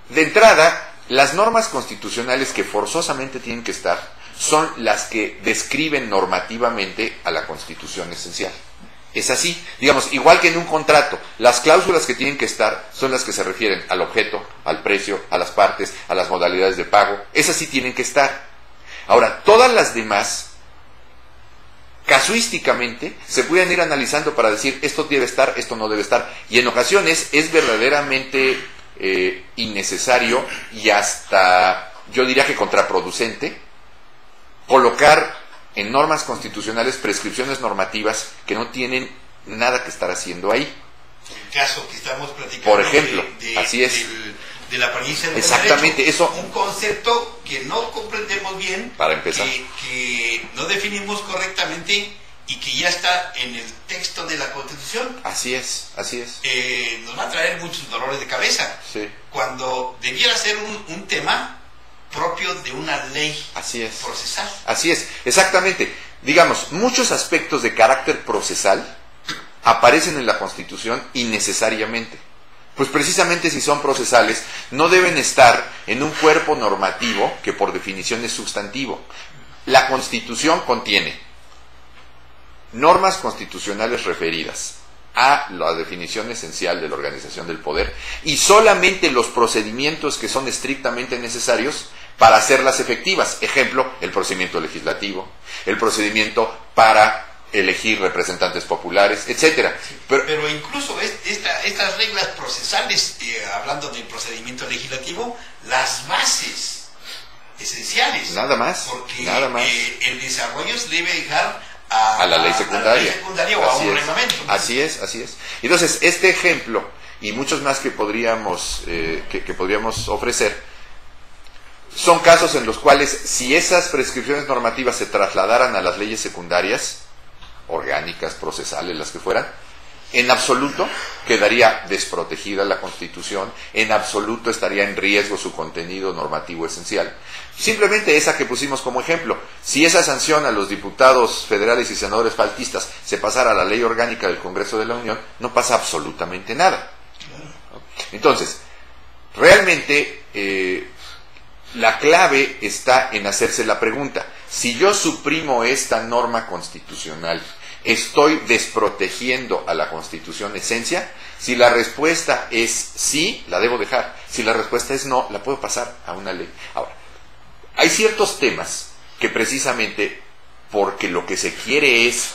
de entrada, las normas constitucionales que forzosamente tienen que estar son las que describen normativamente a la Constitución esencial. Es así, digamos, igual que en un contrato, las cláusulas que tienen que estar son las que se refieren al objeto, al precio, a las partes, a las modalidades de pago. Esas sí tienen que estar. Ahora, todas las demás, casuísticamente, se pueden ir analizando para decir esto debe estar, esto no debe estar, y en ocasiones es verdaderamente innecesario y hasta, yo diría que contraproducente, colocar en normas constitucionales prescripciones normativas que no tienen nada que estar haciendo ahí. El caso que estamos platicando, por ejemplo, así es, de la premisa del exactamente derecho, eso, un concepto que no comprendemos bien, para empezar, que no definimos correctamente y que ya está en el texto de la Constitución. Así es, así es. Nos va a traer muchos dolores de cabeza, sí, cuando debiera ser un tema propio de una ley, así es, procesal. Así es, exactamente. Digamos, muchos aspectos de carácter procesal aparecen en la Constitución innecesariamente. Pues precisamente si son procesales, no deben estar en un cuerpo normativo que por definición es sustantivo. La Constitución contiene normas constitucionales referidas a la definición esencial de la organización del poder y solamente los procedimientos que son estrictamente necesarios para hacerlas efectivas. Ejemplo, el procedimiento legislativo, el procedimiento para elegir representantes populares, etcétera. Pero incluso estas reglas procesales, hablando del procedimiento legislativo, las bases esenciales. Nada más. Porque nada más. El desarrollo se debe dejar a la ley secundaria. A la ley secundaria o a un reglamento. Así es. Entonces, este ejemplo y muchos más que podríamos ofrecer son casos en los cuales, si esas prescripciones normativas se trasladaran a las leyes secundarias, orgánicas, procesales, las que fueran, en absoluto quedaría desprotegida la Constitución, en absoluto estaría en riesgo su contenido normativo esencial. Simplemente esa que pusimos como ejemplo, si esa sanción a los diputados federales y senadores faltistas se pasara a la ley orgánica del Congreso de la Unión, no pasa absolutamente nada. Entonces, realmente la clave está en hacerse la pregunta: si yo suprimo esta norma constitucional, ¿estoy desprotegiendo a la Constitución esencia? Si la respuesta es sí, la debo dejar. Si la respuesta es no, la puedo pasar a una ley. Ahora, hay ciertos temas que precisamente porque lo que se quiere es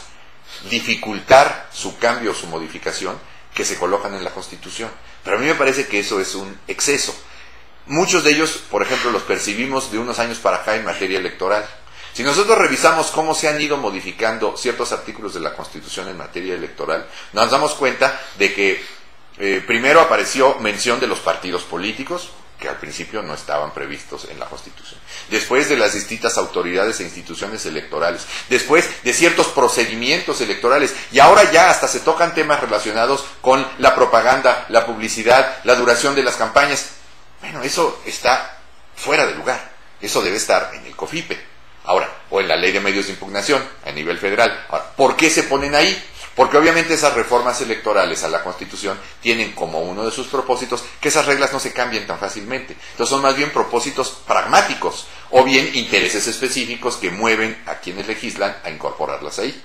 dificultar su cambio o su modificación, que se colocan en la Constitución. Pero a mí me parece que eso es un exceso. Muchos de ellos, por ejemplo, los percibimos de unos años para acá en materia electoral. Si nosotros revisamos cómo se han ido modificando ciertos artículos de la Constitución en materia electoral, nos damos cuenta de que primero apareció mención de los partidos políticos, que al principio no estaban previstos en la Constitución. Después de las distintas autoridades e instituciones electorales. Después de ciertos procedimientos electorales. Y ahora ya hasta se tocan temas relacionados con la propaganda, la publicidad, la duración de las campañas. Bueno, eso está fuera de lugar. Eso debe estar en el COFIPE. Ahora, o en la Ley de Medios de Impugnación a nivel federal. Ahora, ¿por qué se ponen ahí? Porque obviamente esas reformas electorales a la Constitución tienen como uno de sus propósitos que esas reglas no se cambien tan fácilmente. Entonces son más bien propósitos pragmáticos o bien intereses específicos que mueven a quienes legislan a incorporarlas ahí.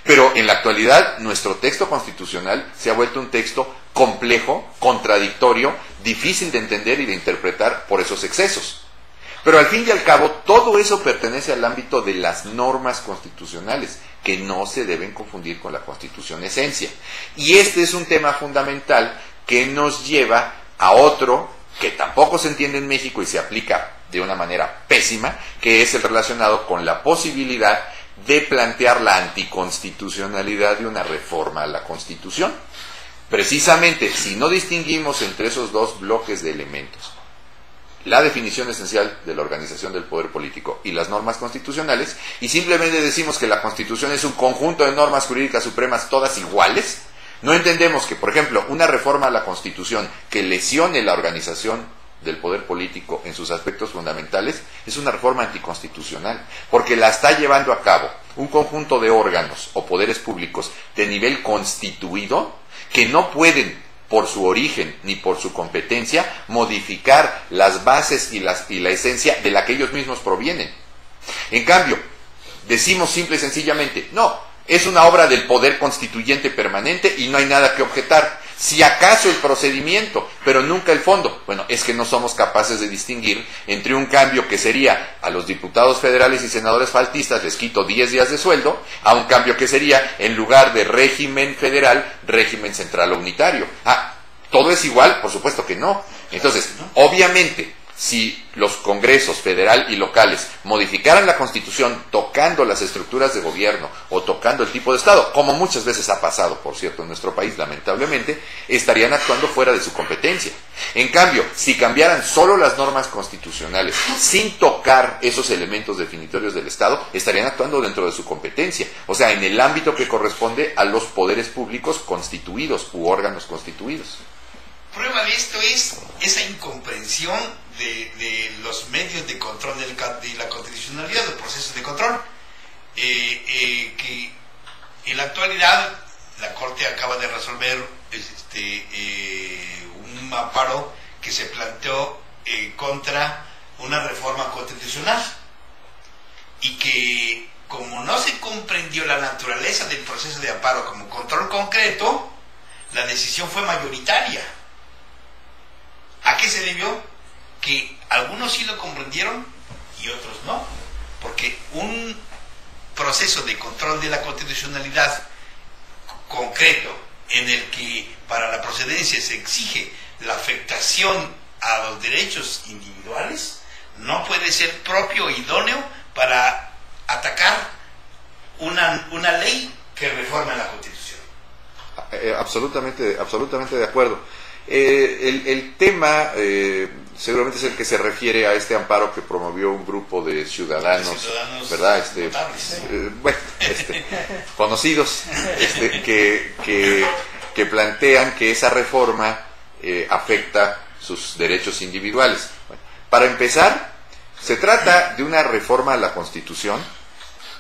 Pero en la actualidad nuestro texto constitucional se ha vuelto un texto complejo, contradictorio, difícil de entender y de interpretar por esos excesos. Pero al fin y al cabo, todo eso pertenece al ámbito de las normas constitucionales, que no se deben confundir con la Constitución esencia. Y este es un tema fundamental que nos lleva a otro que tampoco se entiende en México y se aplica de una manera pésima, que es el relacionado con la posibilidad de plantear la anticonstitucionalidad de una reforma a la Constitución. Precisamente, si no distinguimos entre esos dos bloques de elementos, la definición esencial de la organización del poder político y las normas constitucionales, y simplemente decimos que la Constitución es un conjunto de normas jurídicas supremas todas iguales, no entendemos que, por ejemplo, una reforma a la Constitución que lesione la organización del poder político en sus aspectos fundamentales es una reforma anticonstitucional, porque la está llevando a cabo un conjunto de órganos o poderes públicos de nivel constituido que no pueden, por su origen ni por su competencia, modificar las bases y la esencia de la que ellos mismos provienen. En cambio, decimos simple y sencillamente, no, es una obra del poder constituyente permanente y no hay nada que objetar. Si acaso el procedimiento, pero nunca el fondo. Bueno, es que no somos capaces de distinguir entre un cambio que sería a los diputados federales y senadores faltistas les quito 10 días de sueldo, a un cambio que sería, en lugar de régimen federal, régimen central o unitario. ¿Todo es igual? Por supuesto que no. Entonces, obviamente, si los congresos federal y locales modificaran la Constitución tocando las estructuras de gobierno o tocando el tipo de Estado, como muchas veces ha pasado, por cierto, en nuestro país, lamentablemente, estarían actuando fuera de su competencia. En cambio, si cambiaran solo las normas constitucionales sin tocar esos elementos definitorios del Estado, estarían actuando dentro de su competencia, o sea, en el ámbito que corresponde a los poderes públicos constituidos u órganos constituidos. Prueba de esto es esa incomprensión de los medios de control de la constitucionalidad, los procesos de control, que en la actualidad la Corte acaba de resolver un amparo que se planteó contra una reforma constitucional y que, como no se comprendió la naturaleza del proceso de amparo como control concreto, la decisión fue mayoritaria. ¿A qué se debió? Que algunos sí lo comprendieron y otros no, porque un proceso de control de la constitucionalidad concreto en el que para la procedencia se exige la afectación a los derechos individuales no puede ser propio o idóneo para atacar una ley que reforme la Constitución. Absolutamente de acuerdo. El tema seguramente es el que se refiere a este amparo que promovió un grupo de ciudadanos, ¿verdad? Conocidos, que plantean que esa reforma afecta sus derechos individuales. Bueno, para empezar, se trata de una reforma a la Constitución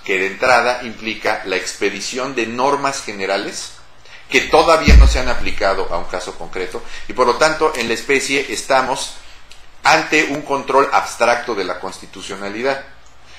que de entrada implica la expedición de normas generales que todavía no se han aplicado a un caso concreto, y por lo tanto en la especie estamos ante un control abstracto de la constitucionalidad,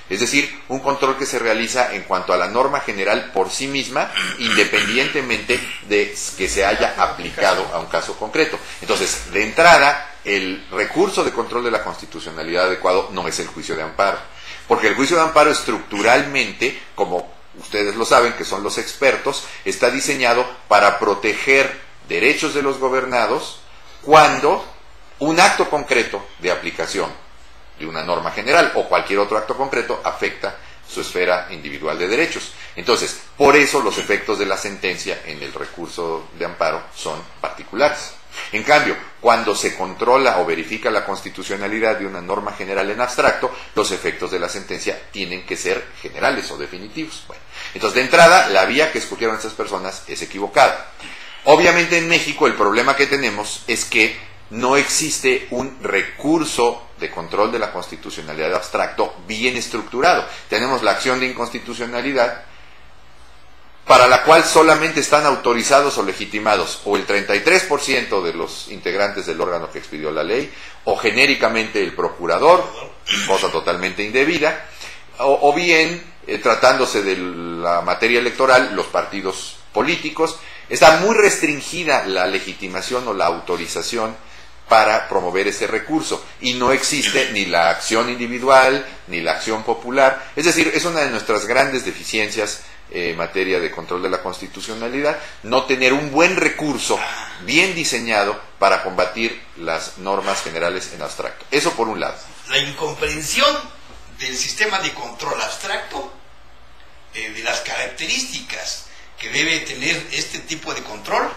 es decir, un control que se realiza en cuanto a la norma general por sí misma, independientemente de que se haya aplicado a un caso concreto. Entonces, de entrada, el recurso de control de la constitucionalidad adecuado no es el juicio de amparo, porque el juicio de amparo estructuralmente, como ustedes lo saben, que son los expertos, está diseñado para proteger derechos de los gobernados cuando un acto concreto de aplicación de una norma general o cualquier otro acto concreto afecta su esfera individual de derechos. Entonces, por eso los efectos de la sentencia en el recurso de amparo son particulares. En cambio, cuando se controla o verifica la constitucionalidad de una norma general en abstracto, los efectos de la sentencia tienen que ser generales o definitivos. Bueno, entonces, de entrada, la vía que escogieron estas personas es equivocada. Obviamente en México el problema que tenemos es que no existe un recurso de control de la constitucionalidad abstracto bien estructurado. Tenemos la acción de inconstitucionalidad, para la cual solamente están autorizados o legitimados o el 33% de los integrantes del órgano que expidió la ley, o genéricamente el procurador, cosa totalmente indebida, o bien, tratándose de la materia electoral, los partidos políticos. Está muy restringida la legitimación o la autorización para promover ese recurso, y no existe ni la acción individual ni la acción popular. Es decir, es una de nuestras grandes deficiencias en materia de control de la constitucionalidad, no tener un buen recurso bien diseñado para combatir las normas generales en abstracto. Eso por un lado. La incomprensión del sistema de control abstracto, de las características que debe tener este tipo de control,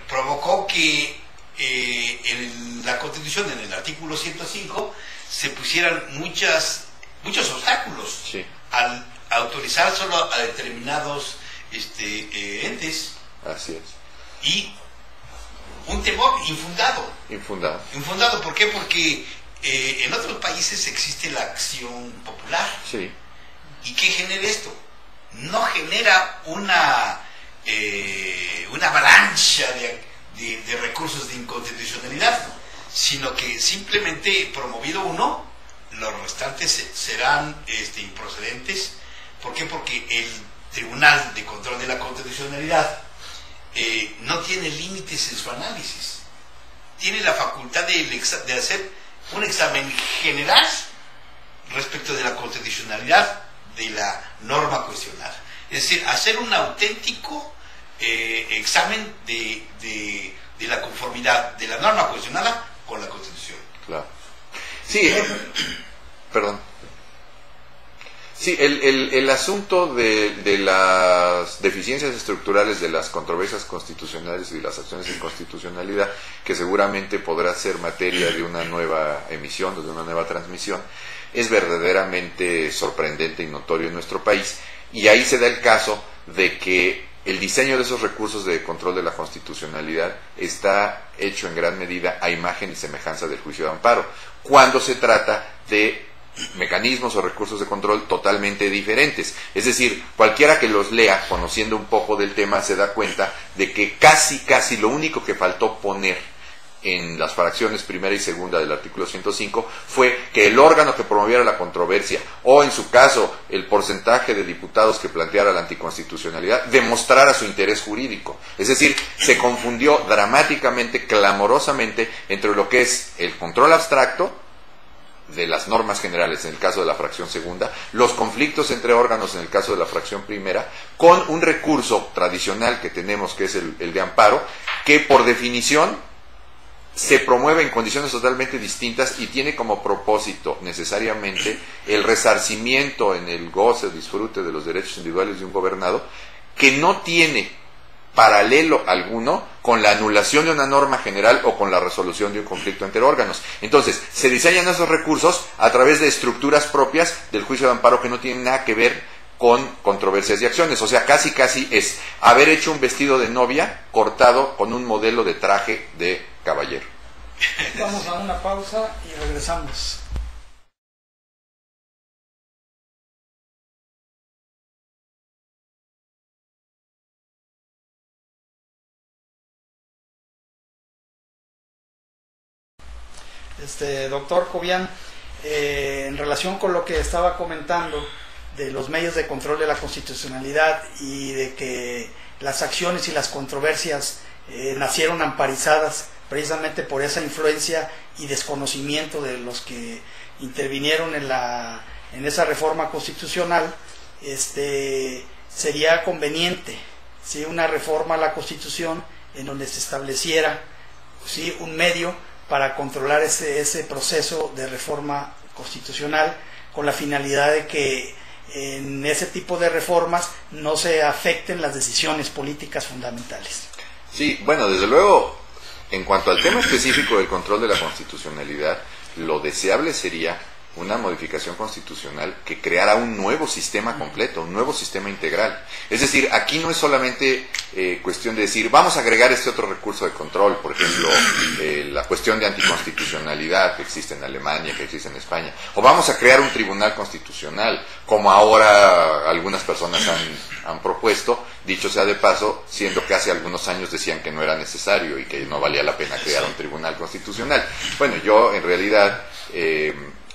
provocó que en la Constitución, en el artículo 105, se pusieran muchos obstáculos, sí, al autorizar solo a determinados entes. Así es. Y un temor infundado. ¿Por qué? Porque en otros países existe la acción popular. Sí. ¿Y qué genera esto? No genera una avalancha de recursos de inconstitucionalidad, sino que simplemente promovido uno, los restantes serán improcedentes. ¿Por qué? Porque el Tribunal de Control de la Constitucionalidad no tiene límites en su análisis. Tiene la facultad de hacer un examen general respecto de la constitucionalidad de la norma cuestionada. Es decir, hacer un auténtico examen de la conformidad de la norma cuestionada con la Constitución. Claro. Sí, perdón. Sí, el asunto de las deficiencias estructurales de las controversias constitucionales y de las acciones de inconstitucionalidad, que seguramente podrá ser materia de una nueva emisión, de una nueva transmisión, es verdaderamente sorprendente y notorio en nuestro país, y ahí se da el caso de que el diseño de esos recursos de control de la constitucionalidad está hecho en gran medida a imagen y semejanza del juicio de amparo, cuando se trata de mecanismos o recursos de control totalmente diferentes. Es decir, cualquiera que los lea, conociendo un poco del tema, se da cuenta de que casi lo único que faltó poner en las fracciones primera y segunda del artículo 105 fue que el órgano que promoviera la controversia, o en su caso el porcentaje de diputados que planteara la anticonstitucionalidad, demostrara su interés jurídico. Es decir, se confundió dramáticamente, clamorosamente, entre lo que es el control abstracto de las normas generales en el caso de la fracción segunda, los conflictos entre órganos en el caso de la fracción primera, con un recurso tradicional que tenemos, que es el de amparo, que por definición se promueve en condiciones totalmente distintas y tiene como propósito necesariamente el resarcimiento en el goce o disfrute de los derechos individuales de un gobernado, que no tiene paralelo alguno con la anulación de una norma general o con la resolución de un conflicto entre órganos. Entonces, se diseñan esos recursos a través de estructuras propias del juicio de amparo que no tienen nada que ver con controversias y acciones. O sea, casi es haber hecho un vestido de novia cortado con un modelo de traje de caballero. Vamos a una pausa y regresamos. Doctor Cobian, en relación con lo que estaba comentando de los medios de control de la constitucionalidad y de que las acciones y las controversias nacieron amparizadas precisamente por esa influencia y desconocimiento de los que intervinieron en esa reforma constitucional, sería conveniente, ¿sí?, una reforma a la Constitución en donde se estableciera, ¿sí?, un medio para controlar ese proceso de reforma constitucional, con la finalidad de que en ese tipo de reformas no se afecten las decisiones políticas fundamentales. Sí, bueno, desde luego, en cuanto al tema específico del control de la constitucionalidad, lo deseable sería una modificación constitucional que creara un nuevo sistema completo, un nuevo sistema integral. Es decir, aquí no es solamente cuestión de decir, vamos a agregar este otro recurso de control, por ejemplo, la cuestión de anticonstitucionalidad que existe en Alemania, que existe en España, o vamos a crear un tribunal constitucional, como ahora algunas personas han propuesto, dicho sea de paso, siendo que hace algunos años decían que no era necesario y que no valía la pena crear un tribunal constitucional. Bueno, yo en realidad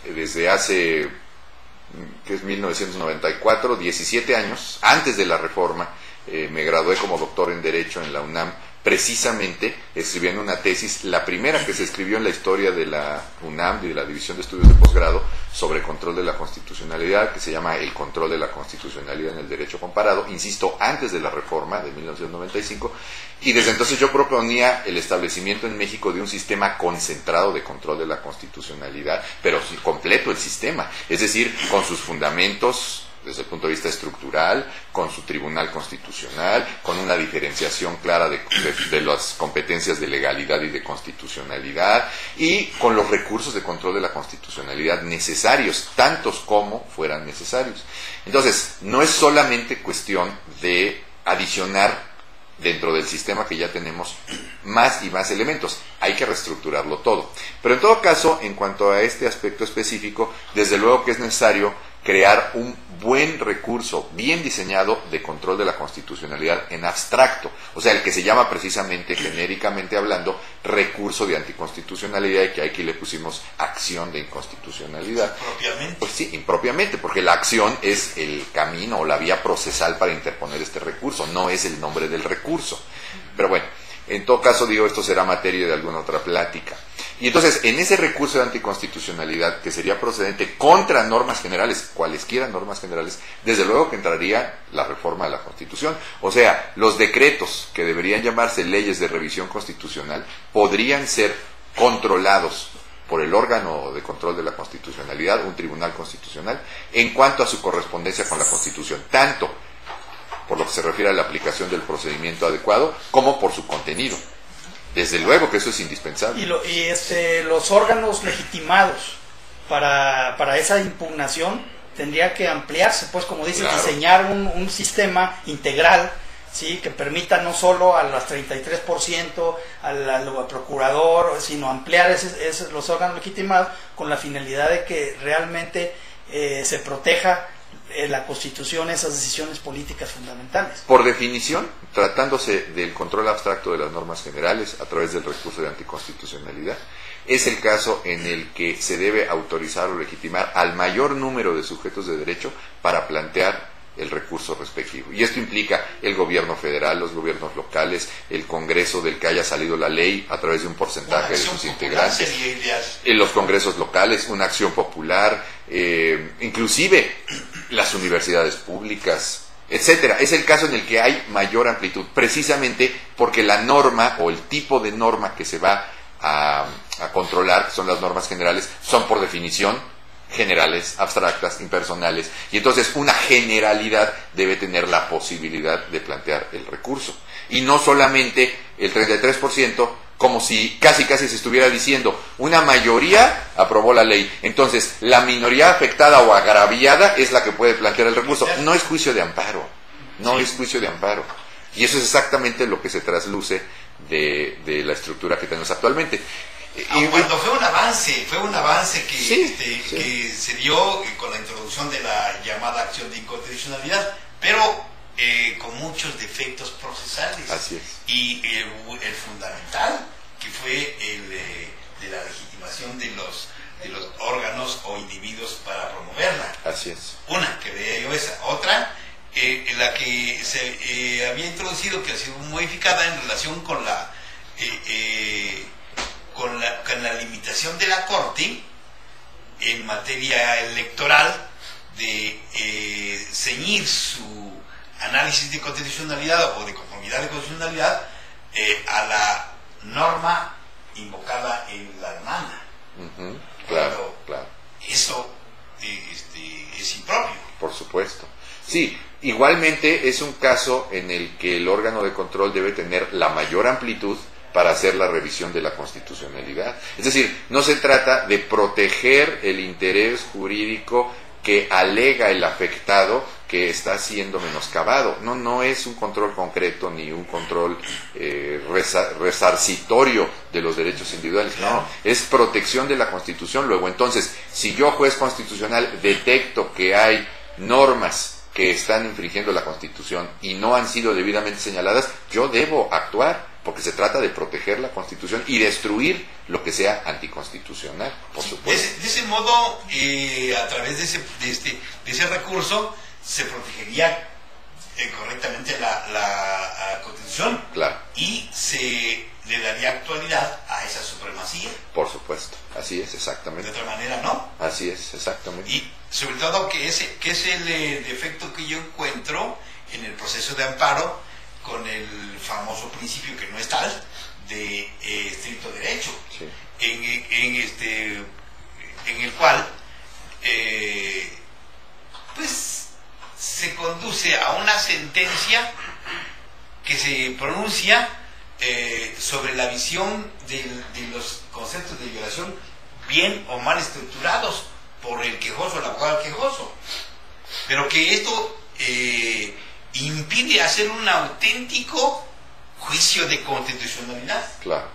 desde hace, que es 1994, 17 años, antes de la reforma, me gradué como doctor en Derecho en la UNAM, precisamente escribiendo una tesis, la primera que se escribió en la historia de la UNAM y de la División de Estudios de Posgrado, sobre control de la constitucionalidad, que se llama El control de la constitucionalidad en el derecho comparado, insisto, antes de la reforma de 1995, y desde entonces yo proponía el establecimiento en México de un sistema concentrado de control de la constitucionalidad, pero completo el sistema, es decir, con sus fundamentos desde el punto de vista estructural, con su tribunal constitucional, con una diferenciación clara de las competencias de legalidad y de constitucionalidad, y con los recursos de control de la constitucionalidad necesarios, tantos como fueran necesarios. Entonces, no es solamente cuestión de adicionar dentro del sistema que ya tenemos más y más elementos, hay que reestructurarlo todo. Pero en todo caso, en cuanto a este aspecto específico, desde luego que es necesario crear un buen recurso, bien diseñado, de control de la constitucionalidad en abstracto, o sea, el que se llama precisamente, genéricamente hablando, recurso de anticonstitucionalidad, y que aquí le pusimos acción de inconstitucionalidad. ¿Impropiamente? Pues sí, impropiamente, porque la acción es el camino o la vía procesal para interponer este recurso, no es el nombre del recurso. Pero bueno, en todo caso, digo, esto será materia de alguna otra plática. Y entonces, en ese recurso de anticonstitucionalidad, que sería procedente contra normas generales, cualesquiera normas generales, desde luego que entraría la reforma de la Constitución. O sea, los decretos que deberían llamarse leyes de revisión constitucional podrían ser controlados por el órgano de control de la constitucionalidad, un tribunal constitucional, en cuanto a su correspondencia con la Constitución, tanto por lo que se refiere a la aplicación del procedimiento adecuado, como por su contenido. Desde luego que eso es indispensable. Y los órganos legitimados para esa impugnación tendría que ampliarse, pues, como dices, claro, diseñar un sistema integral, ¿sí?, que permita no solo a las 33%, al procurador, sino ampliar los órganos legitimados con la finalidad de que realmente se proteja la Constitución, esas decisiones políticas fundamentales. Por definición, tratándose del control abstracto de las normas generales a través del recurso de anticonstitucionalidad, es el caso en el que se debe autorizar o legitimar al mayor número de sujetos de derecho para plantear el recurso respectivo. Y esto implica el gobierno federal, los gobiernos locales, el Congreso del que haya salido la ley a través de un porcentaje de sus integrantes, en los congresos locales, una acción popular, inclusive las universidades públicas, etcétera. Es el caso en el que hay mayor amplitud, precisamente porque la norma o el tipo de norma que se va a controlar, que son las normas generales, son por definición generales, abstractas, impersonales, y entonces una generalidad debe tener la posibilidad de plantear el recurso. Y no solamente el 33%, como si casi se estuviera diciendo, una mayoría aprobó la ley, entonces la minoría afectada o agraviada es la que puede plantear el recurso. No es juicio de amparo, no es juicio de amparo. Y eso es exactamente lo que se trasluce de la estructura que tenemos actualmente. Cuando fue un avance que se dio con la introducción de la llamada acción de inconstitucionalidad, pero con muchos defectos procesales. Así es. Y el fundamental, que fue el de la legitimación de los órganos o individuos para promoverla. Así es. Una, que veía yo esa. Otra, la que se había introducido, que ha sido modificada en relación con la limitación de la Corte en materia electoral de ceñir su análisis de constitucionalidad o de conformidad de constitucionalidad a la norma invocada en la hermana. Claro. Eso es impropio. Por supuesto. Sí, igualmente es un caso en el que el órgano de control debe tener la mayor amplitud para hacer la revisión de la constitucionalidad. Es decir, no se trata de proteger el interés jurídico que alega el afectado que está siendo menoscabado. No es un control concreto ni un control resarcitorio de los derechos individuales, no, es protección de la Constitución. Luego, entonces, si yo, juez constitucional, detecto que hay normas que están infringiendo la Constitución y no han sido debidamente señaladas, yo debo actuar, porque se trata de proteger la Constitución y destruir lo que sea anticonstitucional, por supuesto. De ese modo, a través de ese recurso, se protegería correctamente la Constitución. Claro. Y se le daría actualidad a esa supremacía. Por supuesto, así es, exactamente. De otra manera, ¿no? Así es, exactamente. Y sobre todo que es el defecto que yo encuentro en el proceso de amparo con el famoso principio, que no es tal, de estricto derecho, sí. en el cual pues se conduce a una sentencia que se pronuncia sobre la visión de los conceptos de violación bien o mal estructurados por el quejoso, el abogado del quejoso, pero que esto impide hacer un auténtico juicio de constitucionalidad. Claro.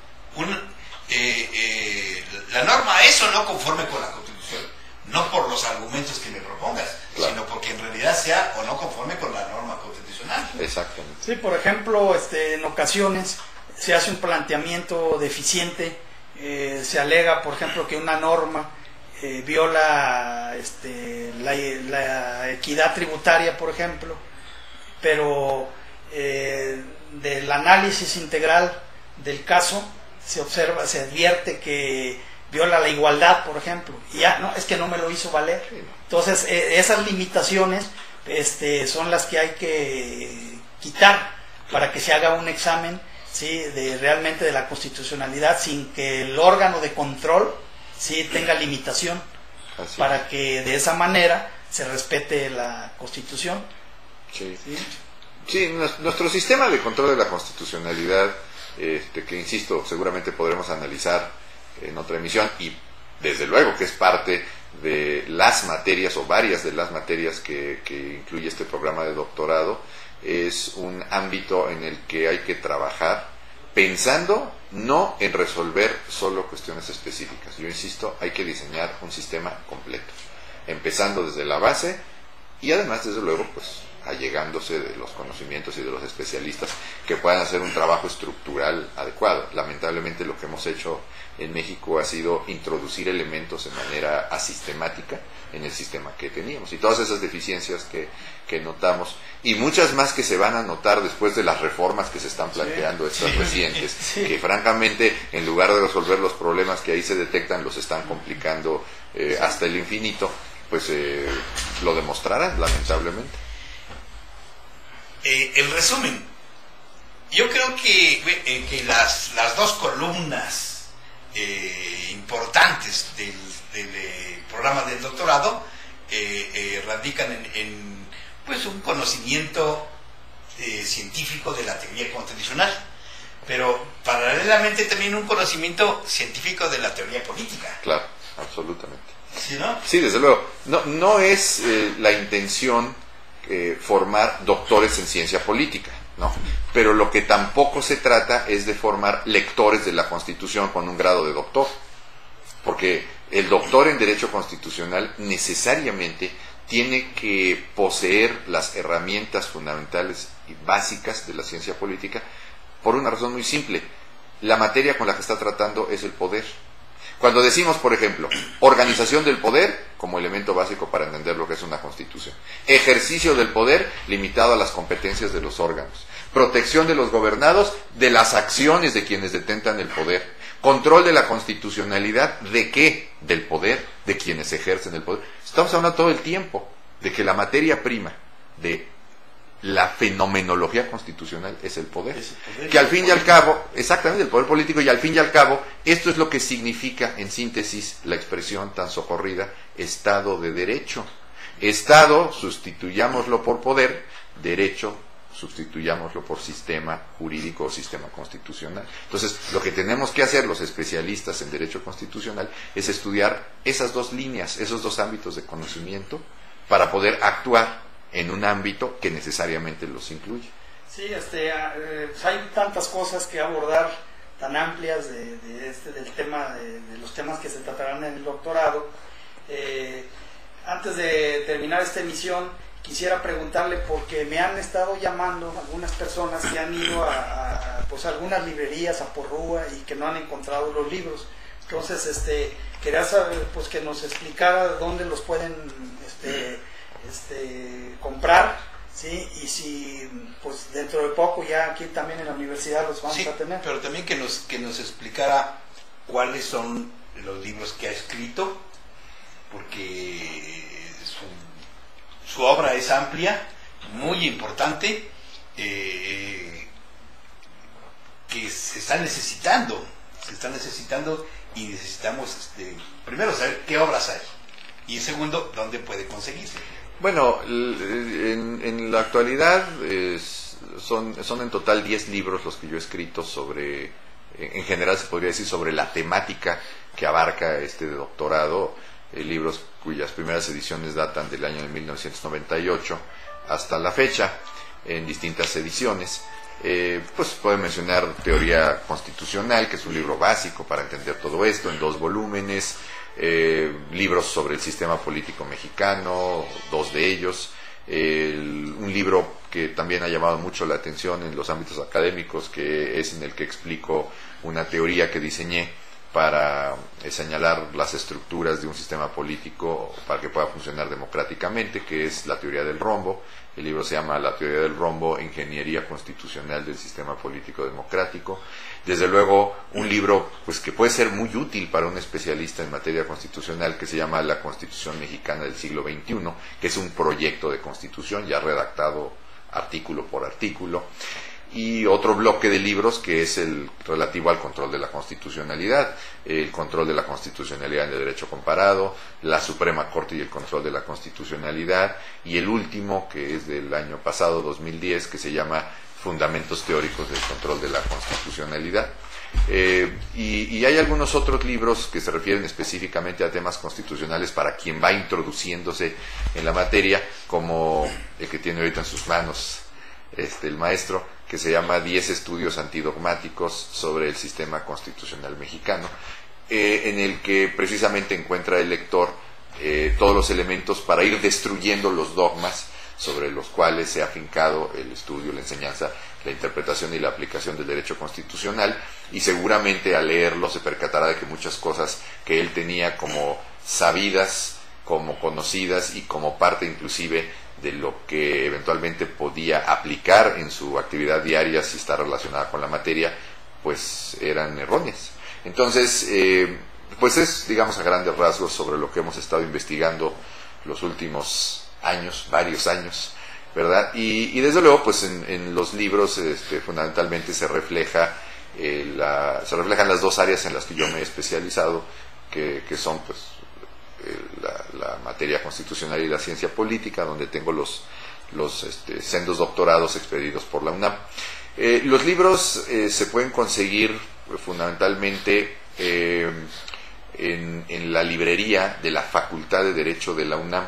La norma es o no conforme con la Constitución, no por los argumentos que me propongas, claro, sino porque en realidad sea o no conforme con la norma constitucional. Exactamente. Sí, por ejemplo, en ocasiones se hace un planteamiento deficiente, se alega, por ejemplo, que una norma viola la equidad tributaria, por ejemplo, pero del análisis integral del caso se advierte que viola la igualdad, por ejemplo, y ya no, es que no me lo hizo valer. Entonces esas limitaciones son las que hay que quitar para que se haga un examen, ¿sí?, realmente de la constitucionalidad, sin que el órgano de control, ¿sí?, tenga limitación. Así, para que de esa manera se respete la Constitución. Sí. Sí, nuestro sistema de control de la constitucionalidad, que insisto, seguramente podremos analizar en otra emisión, y desde luego que es parte de las materias o varias de las materias que incluye este programa de doctorado, es un ámbito en el que hay que trabajar pensando no en resolver solo cuestiones específicas. Yo insisto, hay que diseñar un sistema completo, empezando desde la base y además, desde luego, pues allegándose de los conocimientos y de los especialistas que puedan hacer un trabajo estructural adecuado. Lamentablemente lo que hemos hecho en México ha sido introducir elementos de manera asistemática en el sistema que teníamos, y todas esas deficiencias que notamos, y muchas más que se van a notar después de las reformas que se están planteando, estas recientes, que francamente, en lugar de resolver los problemas que ahí se detectan, los están complicando hasta el infinito, pues lo demostrarán, lamentablemente. El resumen, yo creo que las dos columnas importantes del programa del doctorado radican en pues un conocimiento científico de la teoría constitucional, pero paralelamente también un conocimiento científico de la teoría política. Claro, absolutamente. ¿Sí, no? Sí, desde luego. No es la intención formar doctores en ciencia política, ¿no? Pero lo que tampoco se trata es de formar lectores de la Constitución con un grado de doctor, porque el doctor en Derecho Constitucional necesariamente tiene que poseer las herramientas fundamentales y básicas de la ciencia política por una razón muy simple. La materia con la que está tratando es el poder. Cuando decimos, por ejemplo, organización del poder como elemento básico para entender lo que es una constitución, ejercicio del poder limitado a las competencias de los órganos, protección de los gobernados de las acciones de quienes detentan el poder, control de la constitucionalidad ¿de qué? Del poder, de quienes ejercen el poder. Estamos hablando todo el tiempo de que la materia prima de la fenomenología constitucional es el poder. Que al fin y al cabo, exactamente, el poder político, y al fin y al cabo, esto es lo que significa, en síntesis, la expresión tan socorrida, Estado de Derecho. Estado, sustituyámoslo por poder, derecho, sustituyámoslo por sistema jurídico o sistema constitucional. Entonces, lo que tenemos que hacer los especialistas en derecho constitucional es estudiar esas dos líneas, esos dos ámbitos de conocimiento para poder actuar en un ámbito que necesariamente los incluye. Sí, hay tantas cosas que abordar, tan amplias del tema, de los temas que se tratarán en el doctorado. Antes de terminar esta emisión, quisiera preguntarle, porque me han estado llamando algunas personas que han ido a algunas librerías, a Porrúa, y que no han encontrado los libros. Entonces, quería saber, pues, que nos explicara dónde los pueden comprar, ¿sí? Y si, pues, dentro de poco ya aquí también en la universidad los vamos a tener. Pero también que nos explicara cuáles son los libros que ha escrito, porque su obra es amplia, muy importante, que se está necesitando y necesitamos primero saber qué obras hay y segundo, dónde puede conseguirse. Bueno, en la actualidad son en total 10 libros los que yo he escrito sobre, en general se podría decir, sobre la temática que abarca este doctorado, libros cuyas primeras ediciones datan del año de 1998 hasta la fecha, en distintas ediciones. Pues pueden mencionar Teoría Constitucional, que es un libro básico para entender todo esto, en 2 volúmenes. Libros sobre el sistema político mexicano, 2 de ellos, un libro que también ha llamado mucho la atención en los ámbitos académicos, que es en el que explico una teoría que diseñé para señalar las estructuras de un sistema político para que pueda funcionar democráticamente, que es la teoría del rombo. El libro se llama La teoría del rombo, Ingeniería Constitucional del Sistema Político Democrático. Desde luego, un libro pues que puede ser muy útil para un especialista en materia constitucional, que se llama La Constitución Mexicana del siglo XXI, que es un proyecto de constitución ya redactado artículo por artículo. Y otro bloque de libros que es el relativo al control de la constitucionalidad, el control de la constitucionalidad en el derecho comparado, la Suprema Corte y el control de la constitucionalidad, y el último, que es del año pasado, 2010, que se llama Fundamentos Teóricos del Control de la Constitucionalidad. Y hay algunos otros libros que se refieren específicamente a temas constitucionales para quien va introduciéndose en la materia, como el que tiene ahorita en sus manos el maestro, que se llama 10 estudios antidogmáticos sobre el sistema constitucional mexicano, en el que precisamente encuentra el lector todos los elementos para ir destruyendo los dogmas sobre los cuales se ha afincado el estudio, la enseñanza, la interpretación y la aplicación del derecho constitucional, y seguramente al leerlo se percatará de que muchas cosas que él tenía como sabidas, como conocidas y como parte inclusive de lo que eventualmente podía aplicar en su actividad diaria si está relacionada con la materia, pues eran erróneas. Entonces, pues es, digamos, a grandes rasgos sobre lo que hemos estado investigando los últimos años, varios años, ¿verdad? Y desde luego, pues en los libros fundamentalmente se refleja se reflejan las dos áreas en las que yo me he especializado, que son pues la materia constitucional y la ciencia política, donde tengo los sendos doctorados expedidos por la UNAM. Los libros se pueden conseguir fundamentalmente en la librería de la Facultad de Derecho de la UNAM.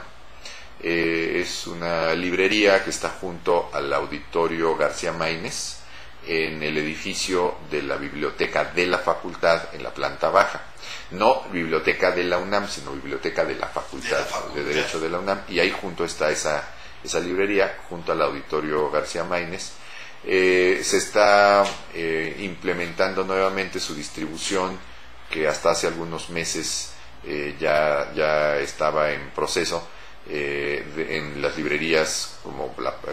Es una librería que está junto al Auditorio García Maínez, en el edificio de la biblioteca de la facultad, en la planta baja. No biblioteca de la UNAM, sino biblioteca de la Facultad de Derecho de la UNAM, y ahí junto está esa librería, junto al Auditorio García Maínez. Se está implementando nuevamente su distribución, que hasta hace algunos meses ya estaba en proceso, en las librerías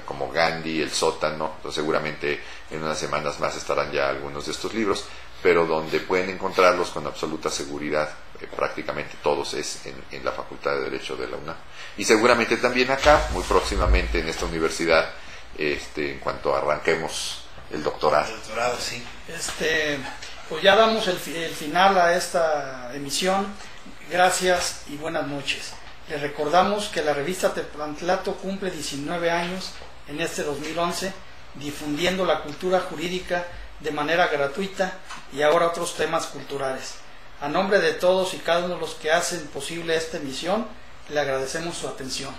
como Gandhi, El Sótano. Entonces, seguramente en unas semanas más estarán ya algunos de estos libros, pero donde pueden encontrarlos con absoluta seguridad, prácticamente todos, es en la Facultad de Derecho de la UNAM. Y seguramente también acá, muy próximamente en esta universidad, en cuanto arranquemos el doctorado. Sí. Pues ya damos el final a esta emisión. Gracias y buenas noches. Les recordamos que la revista Tepantlato cumple 19 años en este 2011, difundiendo la cultura jurídica de manera gratuita y ahora otros temas culturales. A nombre de todos y cada uno de los que hacen posible esta emisión, le agradecemos su atención.